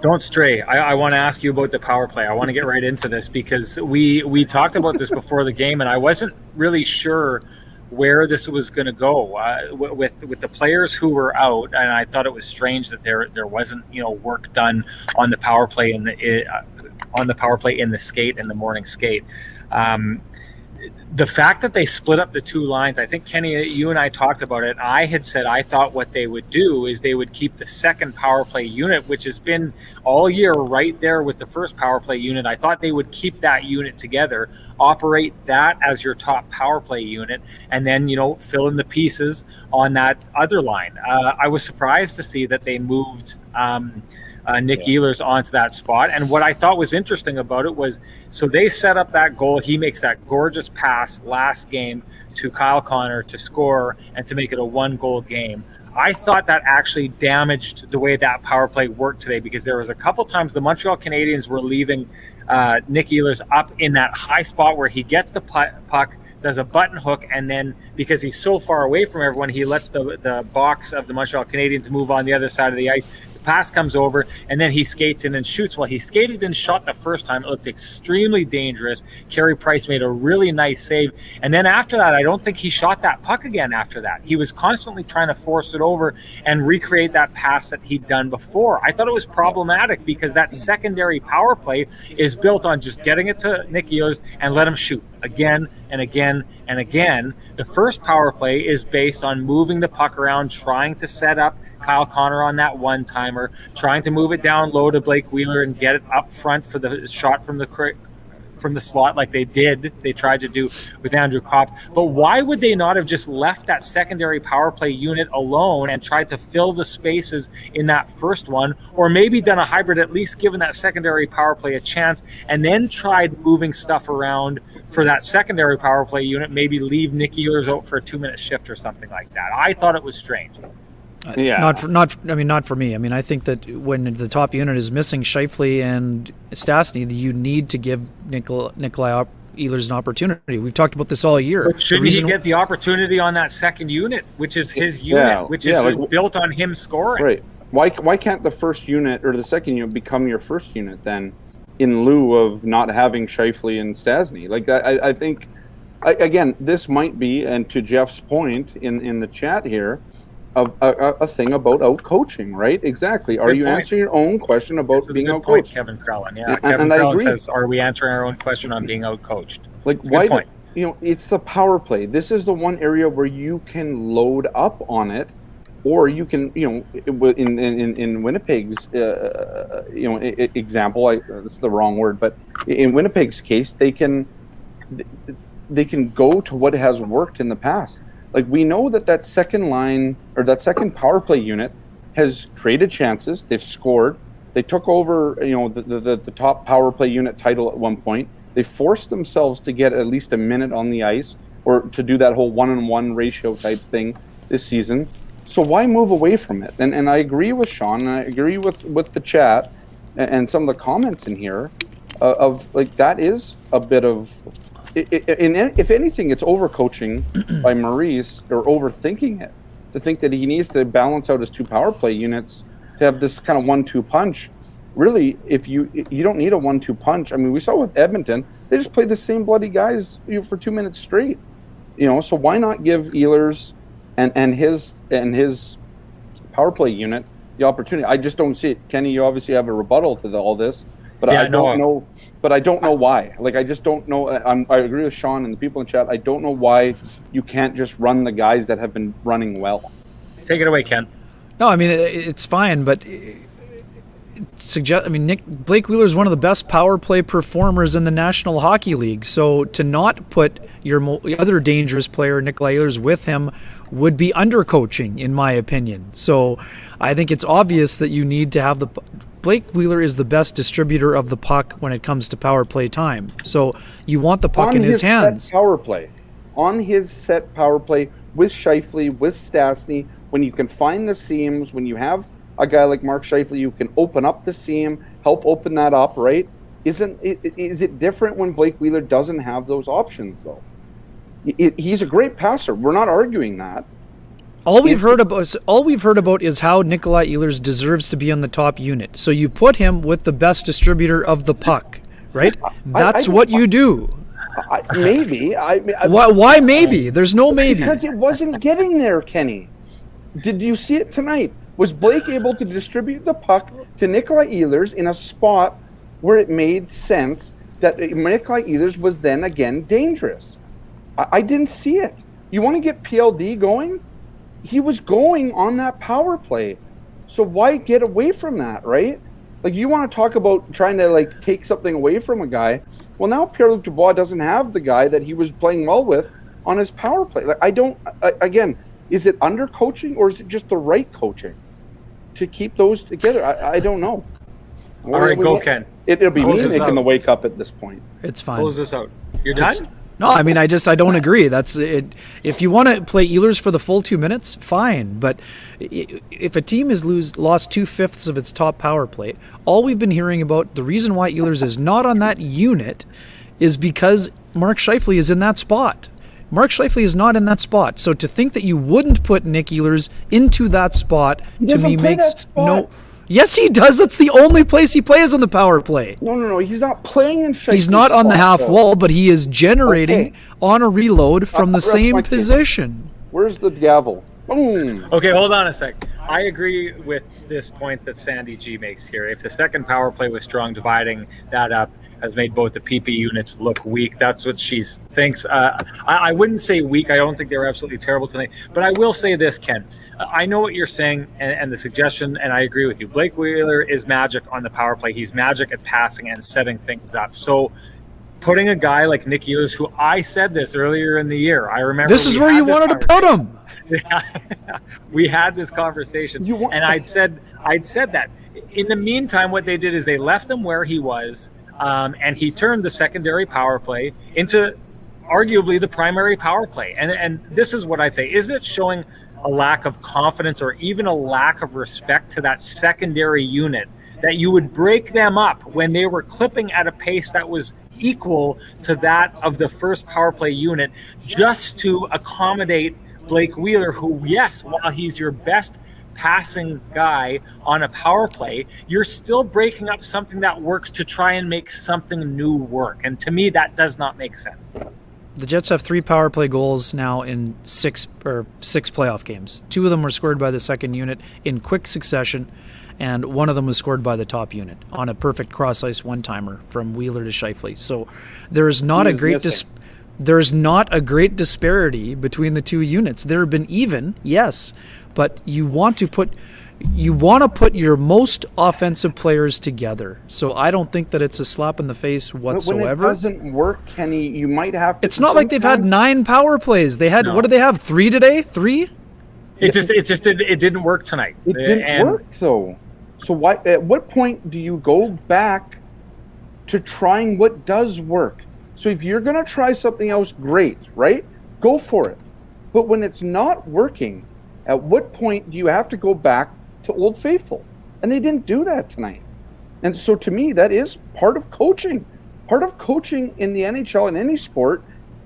Don't stray. I want to ask you about the power play. I want to get right into this because we talked about this before the game, and I wasn't really sure where this was going to go with the players who were out, and I thought it was strange that there wasn't work done on the power play in the skate and the morning skate. The fact that they split up the 2 lines, I think, Kenny, you and I talked about it. I had said I thought what they would do is they would keep the second power play unit, which has been all year right there with the first power play unit. I thought they would keep that unit together, operate that as your top power play unit, and then, fill in the pieces on that other line. I was surprised to see that they moved Nick Ehlers onto that spot. And what I thought was interesting about it was, so they set up that goal. He makes that gorgeous pass last game to Kyle Connor to score and to make it a 1-goal game. I thought that actually damaged the way that power play worked today, because there was a couple times the Montreal Canadiens were leaving Nick Ehlers up in that high spot where he gets the puck, does a button hook, and then because he's so far away from everyone, he lets the box of the Montreal Canadiens move on the other side of the ice. The pass comes over, and then he skates in and shoots. Well, he skated and shot the first time. It looked extremely dangerous. Carey Price made a really nice save. And then after that, I don't think he shot that puck again after that. He was constantly trying to force it over and recreate that pass that he'd done before. I thought it was problematic because that secondary power play is built on just getting it to Nick Ehlers and let him shoot again and again and again. The first power play is based on moving the puck around, trying to set up Kyle Connor on that one-timer, trying to move it down low to Blake Wheeler and get it up front for the shot from the slot like they tried to do with Andrew Kopp. But why would they not have just left that secondary power play unit alone and tried to fill the spaces in that first one, or maybe done a hybrid, at least given that secondary power play a chance, and then tried moving stuff around for that secondary power play unit, maybe leave Nick Ehlers out for a 2-minute shift or something like that. I thought it was strange. Not for me. I mean, I think that when the top unit is missing Scheifele and Stastny, you need to give Nikolai Ehlers an opportunity. We've talked about this all year. But shouldn't he get the opportunity on that second unit, which is his unit, built on him scoring? Right. Why can't the first unit or the second unit become your first unit then, in lieu of not having Scheifele and Stastny? Like, I think, again, this might be, and to Jeff's point in the chat here, a thing about out-coaching, right? Exactly. Are you answering your own question about being out-coached? Kevin Crellin, Kevin Crellin says, are we answering our own question on being out-coached? Like, why? It's the power play. This is the one area where you can load up on it, or you can, in Winnipeg's, example, that's the wrong word, but in Winnipeg's case, they can go to what has worked in the past. Like, we know that second line or that second power play unit has created chances. They've scored. They took over, the top power play unit title at one point. They forced themselves to get at least a minute on the ice, or to do that whole 1-on-1 ratio type thing this season. So why move away from it? And I agree with Sean, and I agree with the chat and some of the comments in here of like, that is a bit of... if anything, it's overcoaching by Maurice, or overthinking it, to think that he needs to balance out his 2 power play units to have this kind of 1-2 punch. Really, if you don't need a 1-2 punch. I mean, we saw with Edmonton, they just played the same bloody guys for 2 minutes straight. So why not give Ehlers and his power play unit the opportunity? I just don't see it. Kenny, you obviously have a rebuttal to all this. but I don't know. But I don't know why. Like, I just don't know. I agree with Sean and the people in chat. I don't know why you can't just run the guys that have been running well. Take it away, Ken. No, I mean, it's fine, but Blake Wheeler is one of the best power play performers in the National Hockey League. So to not put your other dangerous player, Nikolai Ehlers, with him would be undercoaching, in my opinion. So I think it's obvious that you need to have Blake Wheeler is the best distributor of the puck when it comes to power play time. So you want the puck in his hands. On his set power play with Scheifele, with Stastny, when you can find the seams, when you have a guy like Mark Scheifele, you can open up the seam, help open that up, right? Is it different when Blake Wheeler doesn't have those options, though? He's a great passer. We're not arguing that. All we've heard about is how Nikolai Ehlers deserves to be on the top unit. So you put him with the best distributor of the puck, right? That's what you do. Maybe. Why maybe? There's no maybe. Because it wasn't getting there, Kenny. Did you see it tonight? Was Blake able to distribute the puck to Nikolai Ehlers in a spot where it made sense that Nikolai Ehlers was then again dangerous? I didn't see it. You want to get PLD going? He was going on that power play. So why get away from that, right? Like, you want to talk about trying to, like, take something away from a guy. Well, now Pierre-Luc Dubois doesn't have the guy that he was playing well with on his power play. Like, again, is it under coaching or is it just the right coaching to keep those together? I don't know. All right, go, Ken. It'll be me making the wake up at this point. It's fine. Close this out. You're done? No, I mean, I don't agree. That's it. If you want to play Ehlers for the full 2 minutes, fine. But if a team has lost 2/5 of its top power play, all we've been hearing about, the reason why Ehlers is not on that unit is because Mark Scheifele is in that spot. Mark Scheifele is not in that spot. So to think that you wouldn't put Nick Ehlers into that spot, to me makes no... Yes, he does. That's the only place he plays on the power play. No. He's not playing in Scheifele's He's not on the half though. wall, but he is generating on a reload from the same position. Where's the gavel? Boom. Okay, hold on a sec. I agree with this point that Sandy G makes here. If the second power play was strong, dividing that up has made both the PP units look weak. That's what she thinks. I wouldn't say weak. I don't think they were absolutely terrible tonight. But I will say this, Ken. I know what you're saying and the suggestion, and I agree with you. Blake Wheeler is magic on the power play. He's magic at passing and setting things up. So putting a guy like Nick Ehlers, who I said this earlier in the year. I remember this is where you wanted to put him. Yeah, we had this conversation, and I'd said that. In the meantime, what they did is they left him where he was, and he turned the secondary power play into arguably the primary power play. And this is what I'd say: is it showing a lack of confidence or even a lack of respect to that secondary unit that you would break them up when they were clipping at a pace that was equal to that of the first power play unit, just to accommodate Blake Wheeler, who, yes, while he's your best passing guy on a power play, you're still breaking up something that works to try and make something new work. And to me, that does not make sense. The Jets have 3 power play goals now in six playoff games. 2 of them were scored by the second unit in quick succession, and 1 of them was scored by the top unit on a perfect cross-ice one-timer from Wheeler to Scheifele. So there is not there's not a great disparity between the 2 units. There have been even, yes, but you want to put your most offensive players together. So I don't think that it's a slap in the face whatsoever. When it doesn't work, Kenny, you might have to... It's not like they've had 9 power plays. They had, What did they have, 3 today? 3? It didn't work tonight. It didn't work, though. So at what point do you go back to trying what does work? So if you're going to try something else, great, right? Go for it. But when it's not working, at what point do you have to go back to Old Faithful? And they didn't do that tonight. And so to me, that is part of coaching. Part of coaching in the NHL, in any sport,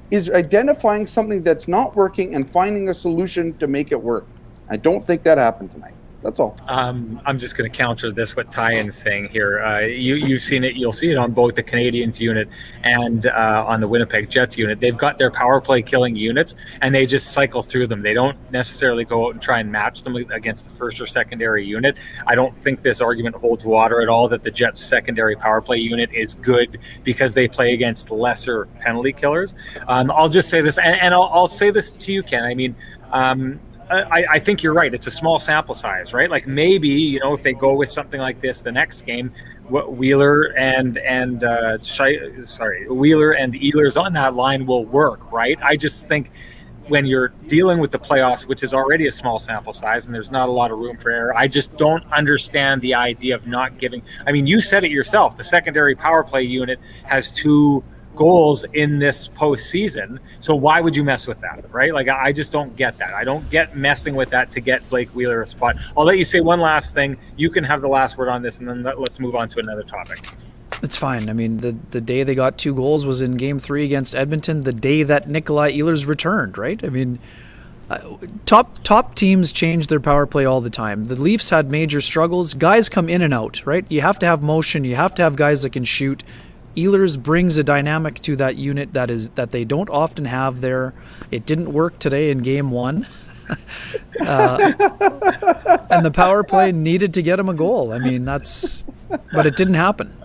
is identifying something that's not working and finding a solution to make it work. I don't think that happened tonight. That's all. I'm just going to counter this, what Tyin's saying here. You've seen it. You'll see it on both the Canadiens unit and on the Winnipeg Jets unit. They've got their power play killing units, and they just cycle through them. They don't necessarily go out and try and match them against the first or secondary unit. I don't think this argument holds water at all that the Jets' secondary power play unit is good because they play against lesser penalty killers. I'll just say this, and I'll say this to you, Ken. I mean, I think you're right. It's a small sample size, right? Like maybe, if they go with something like this the next game, Wheeler and Ehlers on that line will work, right? I just think when you're dealing with the playoffs, which is already a small sample size and there's not a lot of room for error, I just don't understand the idea of not giving. I mean, you said it yourself. The secondary power play unit has 2 goals in this postseason, so why would you mess with that, right? Like, I just don't get that. I don't get messing with that to get Blake Wheeler a spot. I'll let you say one last thing. You can have the last word on this, and then let's move on to another topic. It's fine. I mean, the day they got 2 goals was in Game 3 against Edmonton, the day that Nikolai Ehlers returned, right? I mean, top teams change their power play all the time. The Leafs had major struggles. Guys come in and out, right? You have to have motion. You have to have guys that can shoot. Ehlers brings a dynamic to that unit that they don't often have there. It didn't work today in Game 1. And the power play needed to get him a goal. I mean, but it didn't happen.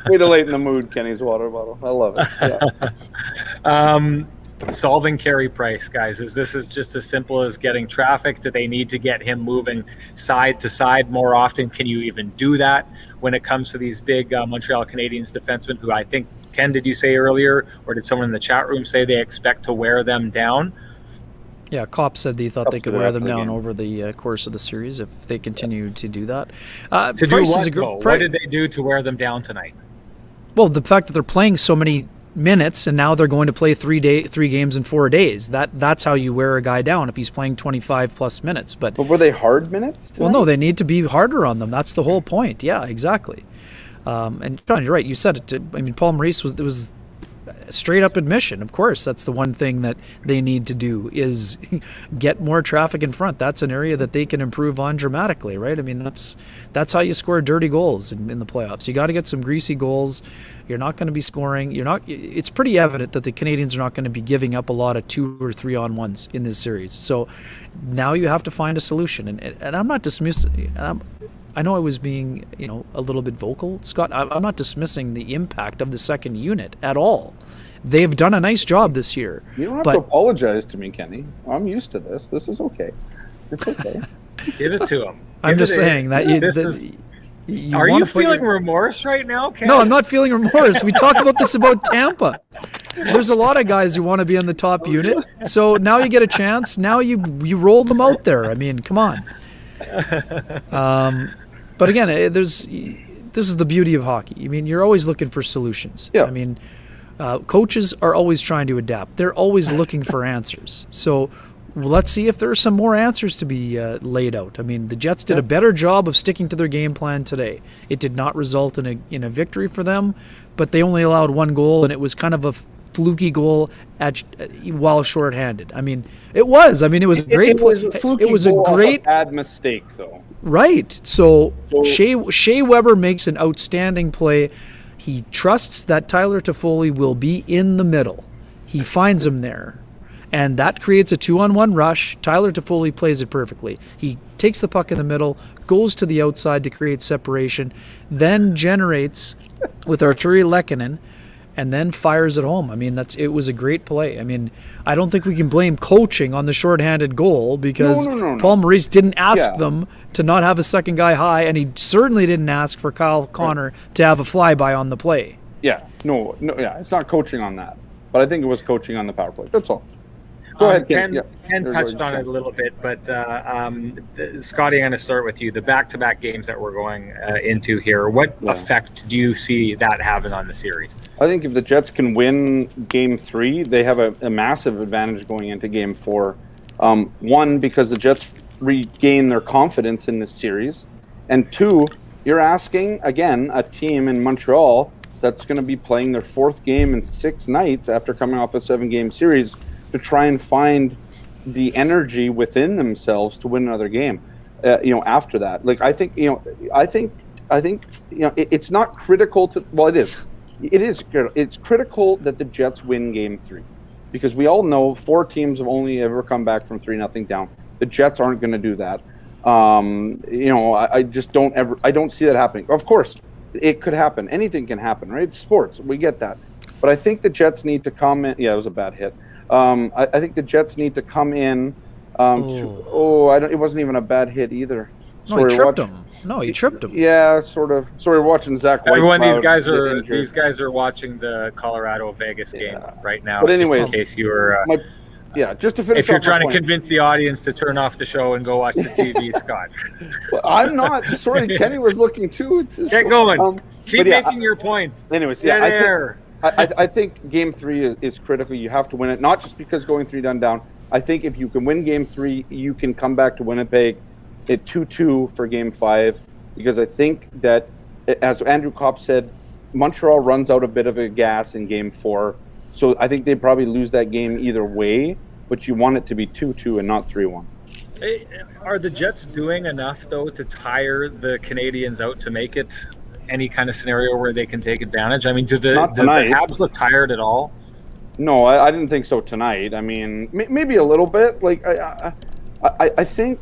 Way to lighten the mood, Kenny's water bottle. I love it. Yeah. Solving Carey Price, guys. Is this just as simple as getting traffic? Do they need to get him moving side to side more often? Can you even do that when it comes to these big Montreal Canadiens defensemen who I think, Ken, did you say earlier, or did someone in the chat room say they expect to wear them down? Yeah, Kopp said they thought they could wear them down over the course of the series if they continue to do that. To do what, though? What did they do to wear them down tonight? Well, the fact that they're playing so many minutes and now they're going to play 3 games in 4 days. That's how you wear a guy down if he's playing 25 plus minutes. But were they hard minutes tonight? Well, no, they need to be harder on them. That's the whole point. Yeah, exactly. And John, you're right. You said it. I mean, Paul Maurice was straight up admission. Of course, that's the one thing that they need to do is get more traffic in front. That's an area that they can improve on dramatically, right? I mean, that's how you score dirty goals in the playoffs. You got to get some greasy goals. You're not going to be scoring. It's pretty evident that the Canadiens are not going to be giving up a lot of 2 or 3 on ones in this series. So now you have to find a solution. And I'm not dismissing. I know I was being, a little bit vocal, Scott. I'm not dismissing the impact of the second unit at all. They've done a nice job this year. You don't have to apologize to me, Kenny. I'm used to this. This is okay. It's okay. Give it to him. I'm just saying that are you feeling remorse right now, Ken? No, I'm not feeling remorse. We talk about this about Tampa. There's a lot of guys who want to be in the top unit. So now you get a chance. Now you roll them out there. I mean, come on. But again, this is the beauty of hockey. I mean, you're always looking for solutions. Yeah. I mean, coaches are always trying to adapt. They're always looking for answers. So let's see if there are some more answers to be laid out. I mean, the Jets did a better job of sticking to their game plan today. It did not result in a victory for them, but they only allowed 1 goal, and it was kind of a fluky goal while shorthanded. I mean, it was. I mean, it was a great. It was a great bad mistake, though. Right. So Shea Weber makes an outstanding play. He trusts that Tyler Toffoli will be in the middle. He finds him there. And that creates a 2-on-1 rush. Tyler Toffoli plays it perfectly. He takes the puck in the middle, goes to the outside to create separation, then generates with Arturi Lehkonen, and then fires it home. I mean, it was a great play. I mean, I don't think we can blame coaching on the shorthanded goal because no. Paul Maurice didn't ask them to not have a second guy high, and he certainly didn't ask for Kyle Connor to have a flyby on the play. Yeah, no, it's not coaching on that. But I think it was coaching on the power play. That's all. Go ahead, Ken. Ken touched on it a little bit, but Scotty, I'm going to start with you. The back-to-back games that we're going into here, what effect do you see that having on the series? I think if the Jets can win Game 3, they have a massive advantage going into Game 4. 1, because the Jets regain their confidence in this series, and 2, you're asking, again, a team in Montreal that's going to be playing their 4th game in 6 nights after coming off a 7-game series to try and find the energy within themselves to win another game. after that. Like, I think it's not critical to, well, it is. It's critical that the Jets win Game 3, because we all know 4 teams have only ever come back from 3-0 down. The Jets aren't going to do that. I just don't see that happening. Of course, it could happen. Anything can happen, right? It's sports. We get that. But I think the Jets need to come in. Yeah, it was a bad hit. I think the Jets need to come in. It wasn't even a bad hit either. No, he tripped him. No, he tripped him. Yeah, sort of. Sorry, we're watching Zach White. Everyone, these guys are watching the Colorado Vegas game right now. But anyways, just in case you were, just to finish. If you're trying to convince the audience to turn off the show and go watch the TV, Scott. Well, I'm not. Sorry, Kenny was looking too. Get going. Keep making your point. Anyways, I think Game 3 is critical. You have to win it, not just because going 3 down. I think if you can win Game 3, you can come back to Winnipeg at 2-2 for Game 5, because I think that, as Andrew Kopp said, Montreal runs out a bit of a gas in Game 4, so I think they probably lose that game either way, but you want it to be 2-2 and not 3-1. Are the Jets doing enough, though, to tire the Canadiens out to make it any kind of scenario where they can take advantage? I mean, do the Habs look tired at all? No, I didn't think so tonight. I mean, maybe a little bit. Like, I think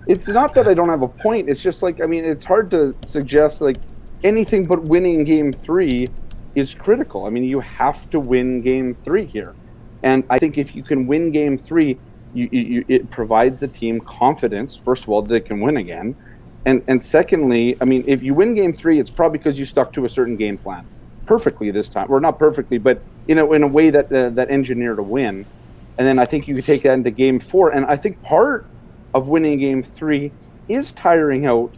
it's not that I don't have a point. It's just like, I mean, it's hard to suggest like anything but winning Game 3 is critical. I mean, you have to win Game 3 here, and I think if you can win Game 3, it provides the team confidence. First of all, they can win again, and secondly, I mean, if you win Game 3, it's probably because you stuck to a certain game plan perfectly this time, or not perfectly, but in a way that engineered a win. And then I think you could take that into Game 4. And I think part of winning Game 3 is tiring out,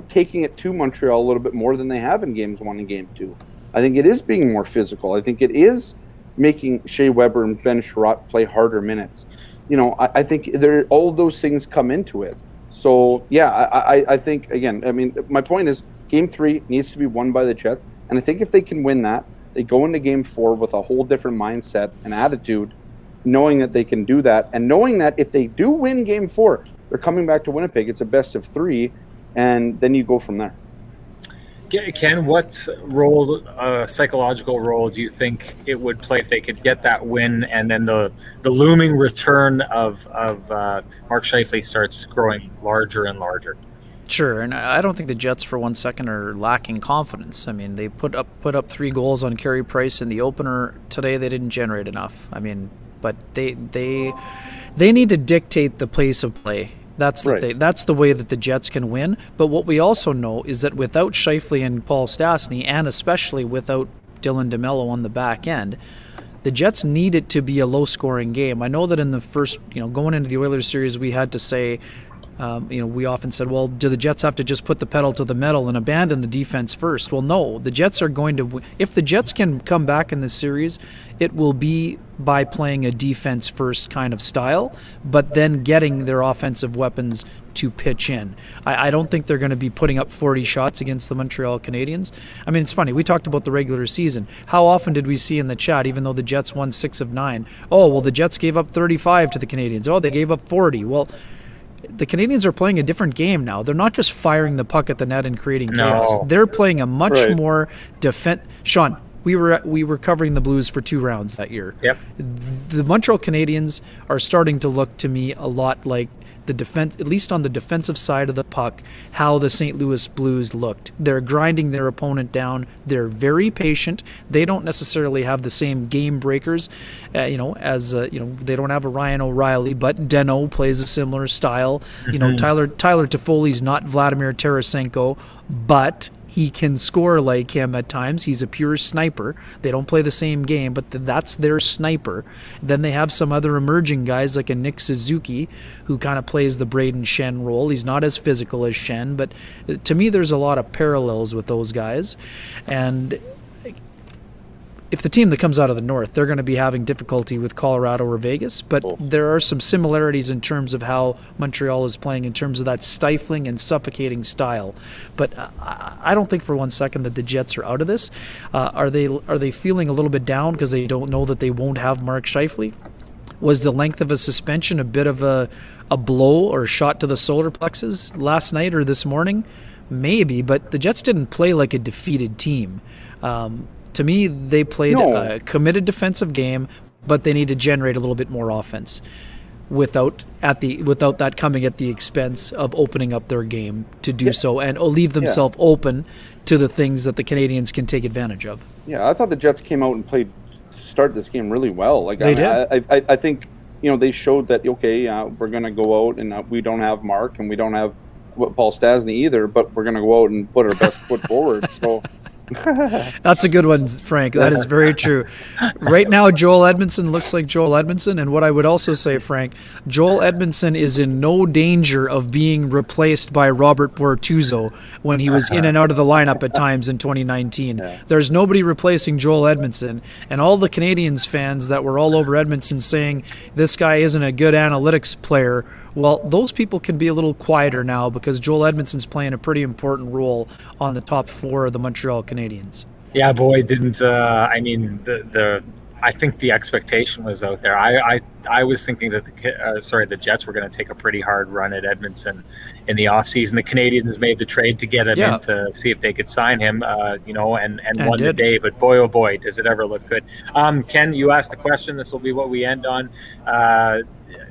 taking it to Montreal a little bit more than they have in Games 1 and Game 2. I think it is being more physical. I think it is making Shea Weber and Ben Sherratt play harder minutes. I think all those things come into it. So, yeah, I think, again, I mean, my point is Game 3 needs to be won by the Jets. And I think if they can win that, they go into Game 4 with a whole different mindset and attitude, knowing that they can do that, and knowing that if they do win Game 4, they're coming back to Winnipeg. It's a best of 3, and then you go from there. Ken, what psychological role do you think it would play if they could get that win, and then the looming return of Mark Scheifele starts growing larger and larger? Sure, and I don't think the Jets for 1 second are lacking confidence. I mean, they put up 3 goals on Carey Price in the opener today. They didn't generate enough. I mean, but they need to dictate the pace of play. That's the thing. That's the way that the Jets can win. But what we also know is that without Scheifele and Paul Stastny, and especially without Dylan DeMello on the back end, the Jets need it to be a low-scoring game. I know that in the first, going into the Oilers series, we had to say, we often said, well, do the Jets have to just put the pedal to the metal and abandon the defense first? Well, no. The Jets are going to... If the Jets can come back in this series, it will be by playing a defense-first kind of style, but then getting their offensive weapons to pitch in. I don't think they're going to be putting up 40 shots against the Montreal Canadiens. I mean, it's funny. We talked about the regular season. How often did we see in the chat, even though the Jets won 6 of 9, the Jets gave up 35 to the Canadiens. Oh, they gave up 40. Well... The Canadiens are playing a different game now. They're not just firing the puck at the net and creating chaos. They're playing a much more defense. Sean, we were covering the Blues for 2 rounds that year. Yep. The Montreal Canadiens are starting to look to me a lot like the defense, at least on the defensive side of the puck, how the St. Louis Blues looked. They're grinding their opponent down. They're very patient. They don't necessarily have the same game breakers, they don't have a Ryan O'Reilly, but Deno plays a similar style. Tyler Toffoli's not Vladimir Tarasenko, but he can score like him at times. He's a pure sniper. They don't play the same game, but that's their sniper. Then they have some other emerging guys like a Nick Suzuki, who kind of plays the Braden Shen role. He's not as physical as Shen, but to me there's a lot of parallels with those guys. And if the team that comes out of the North, they're going to be having difficulty with Colorado or Vegas, but there are some similarities in terms of how Montreal is playing in terms of that stifling and suffocating style. But I don't think for 1 second that the Jets are out of this. Are they feeling a little bit down because they don't know that they won't have Mark Scheifele? Was the length of a suspension a bit of a blow or a shot to the solar plexus last night or this morning? Maybe, but the Jets didn't play like a defeated team. To me, they played a committed defensive game, but they need to generate a little bit more offense without that coming at the expense of opening up their game to do so and leave themselves open to the things that the Canadiens can take advantage of. Yeah, I thought the Jets came out and started this game really well. Like they did. I think they showed that we're going to go out and we don't have Mark and we don't have Paul Stastny either, but we're going to go out and put our best foot forward. So. That's a good one, Frank. That is very true. Right now, Joel Edmundson looks like Joel Edmundson. And what I would also say, Frank, Joel Edmundson is in no danger of being replaced by Robert Bortuzzo when he was in and out of the lineup at times in 2019. There's nobody replacing Joel Edmundson. And all the Canadiens fans that were all over Edmundson saying this guy isn't a good analytics player, well, those people can be a little quieter now because Joel Edmondson's playing a pretty important role on the top four of the Montreal Canadiens. Yeah, boy, didn't I mean I think the expectation was out there. I was thinking that the Jets were going to take a pretty hard run at Edmundson in the offseason. The Canadiens made the trade to get him in to see if they could sign him, and won the day. But boy, oh boy, does it ever look good. Ken, you asked the question. This will be what we end on.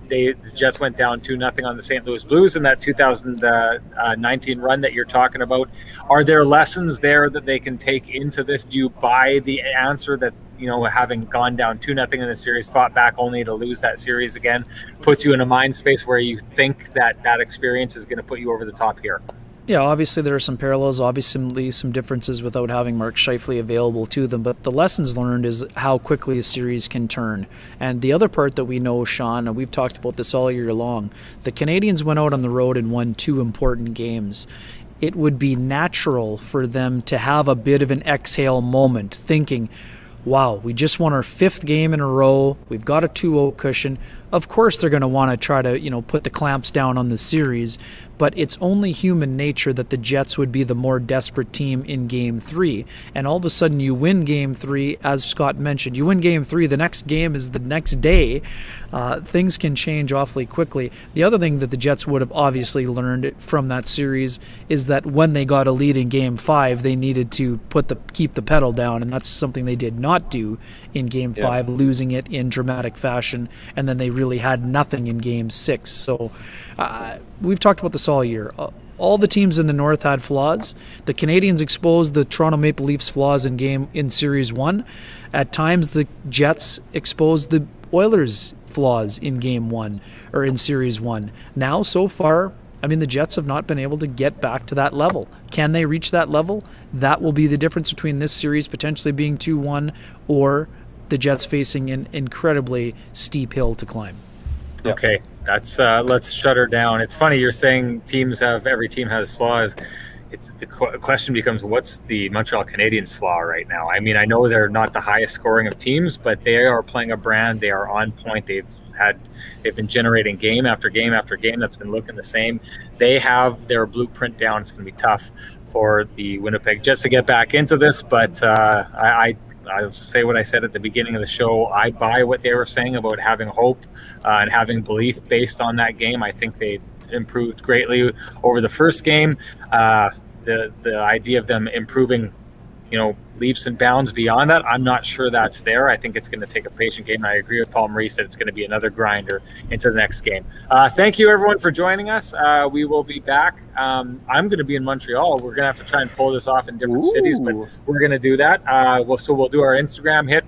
The Jets went down 2-0 on the St. Louis Blues in that 2019 run that you're talking about. Are there lessons there that they can take into this? Do you buy the answer that, having gone down 2-0 in the series, fought back only to lose that series again, puts you in a mind space where you think that experience is going to put you over the top here? Yeah, obviously there are some parallels, obviously some differences without having Mark Scheifele available to them, but the lessons learned is how quickly a series can turn. And the other part that we know, Sean, and we've talked about this all year long, the Canadiens went out on the road and won 2 important games. It would be natural for them to have a bit of an exhale moment, thinking, wow, we just won our 5th game in a row, we've got a 2-0 cushion. Of course they're going to want to try to, put the clamps down on the series, but it's only human nature that the Jets would be the more desperate team in Game 3. And all of a sudden you win Game 3, as Scott mentioned. You win Game 3, the next game is the next day. Things can change awfully quickly. The other thing that the Jets would have obviously learned from that series is that when they got a lead in Game 5, they needed to keep the pedal down, and that's something they did not do in Game 5, losing it in dramatic fashion, and then they really had nothing in Game 6. So we've talked about this all year. All the teams in the North had flaws. The Canadiens exposed the Toronto Maple Leafs flaws in Series 1. At times, the Jets exposed the Oilers' flaws in Game 1 or in Series 1. Now, so far, the Jets have not been able to get back to that level. Can they reach that level? That will be the difference between this series potentially being 2-1 or the Jets facing an incredibly steep hill to climb. Yep. Okay, that's let's shut her down. It's funny you're saying every team has flaws. The question becomes, what's the Montreal Canadiens' flaw right now? I know they're not the highest scoring of teams, but they are playing a brand. They are on point. They've been generating game after game after game that's been looking the same. They have their blueprint down. It's going to be tough for the Winnipeg Jets to get back into this, but I'll say what I said at the beginning of the show. I buy what they were saying about having hope and having belief based on that game. I think they improved greatly over the first game. The idea of them improving, leaps and bounds beyond that, I'm not sure that's there. I think it's going to take a patient game. I agree with Paul Maurice that it's going to be another grinder into the next game. Thank you, everyone, for joining us. We will be back. I'm going to be in Montreal. We're going to have to try and pull this off in different cities, but we're going to do that. We'll do our Instagram hit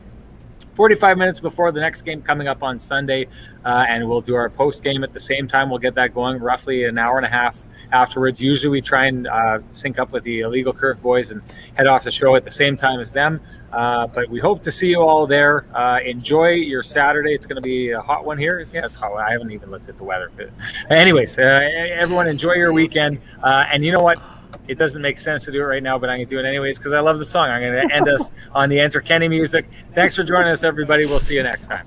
45 minutes before the next game coming up on Sunday, and we'll do our post game at the same time. We'll get that going roughly an hour and a half afterwards. Usually we try and sync up with the Illegal Curve boys and head off the show at the same time as them, but we hope to see you all there. Enjoy your Saturday. It's going to be a hot one here. It's hot. I haven't even looked at the weather, but anyways, everyone enjoy your weekend, and you know what? It doesn't make sense to do it right now, but I'm going to do it anyways because I love the song. I'm going to end us on the Enter Kenny music. Thanks for joining us, everybody. We'll see you next time.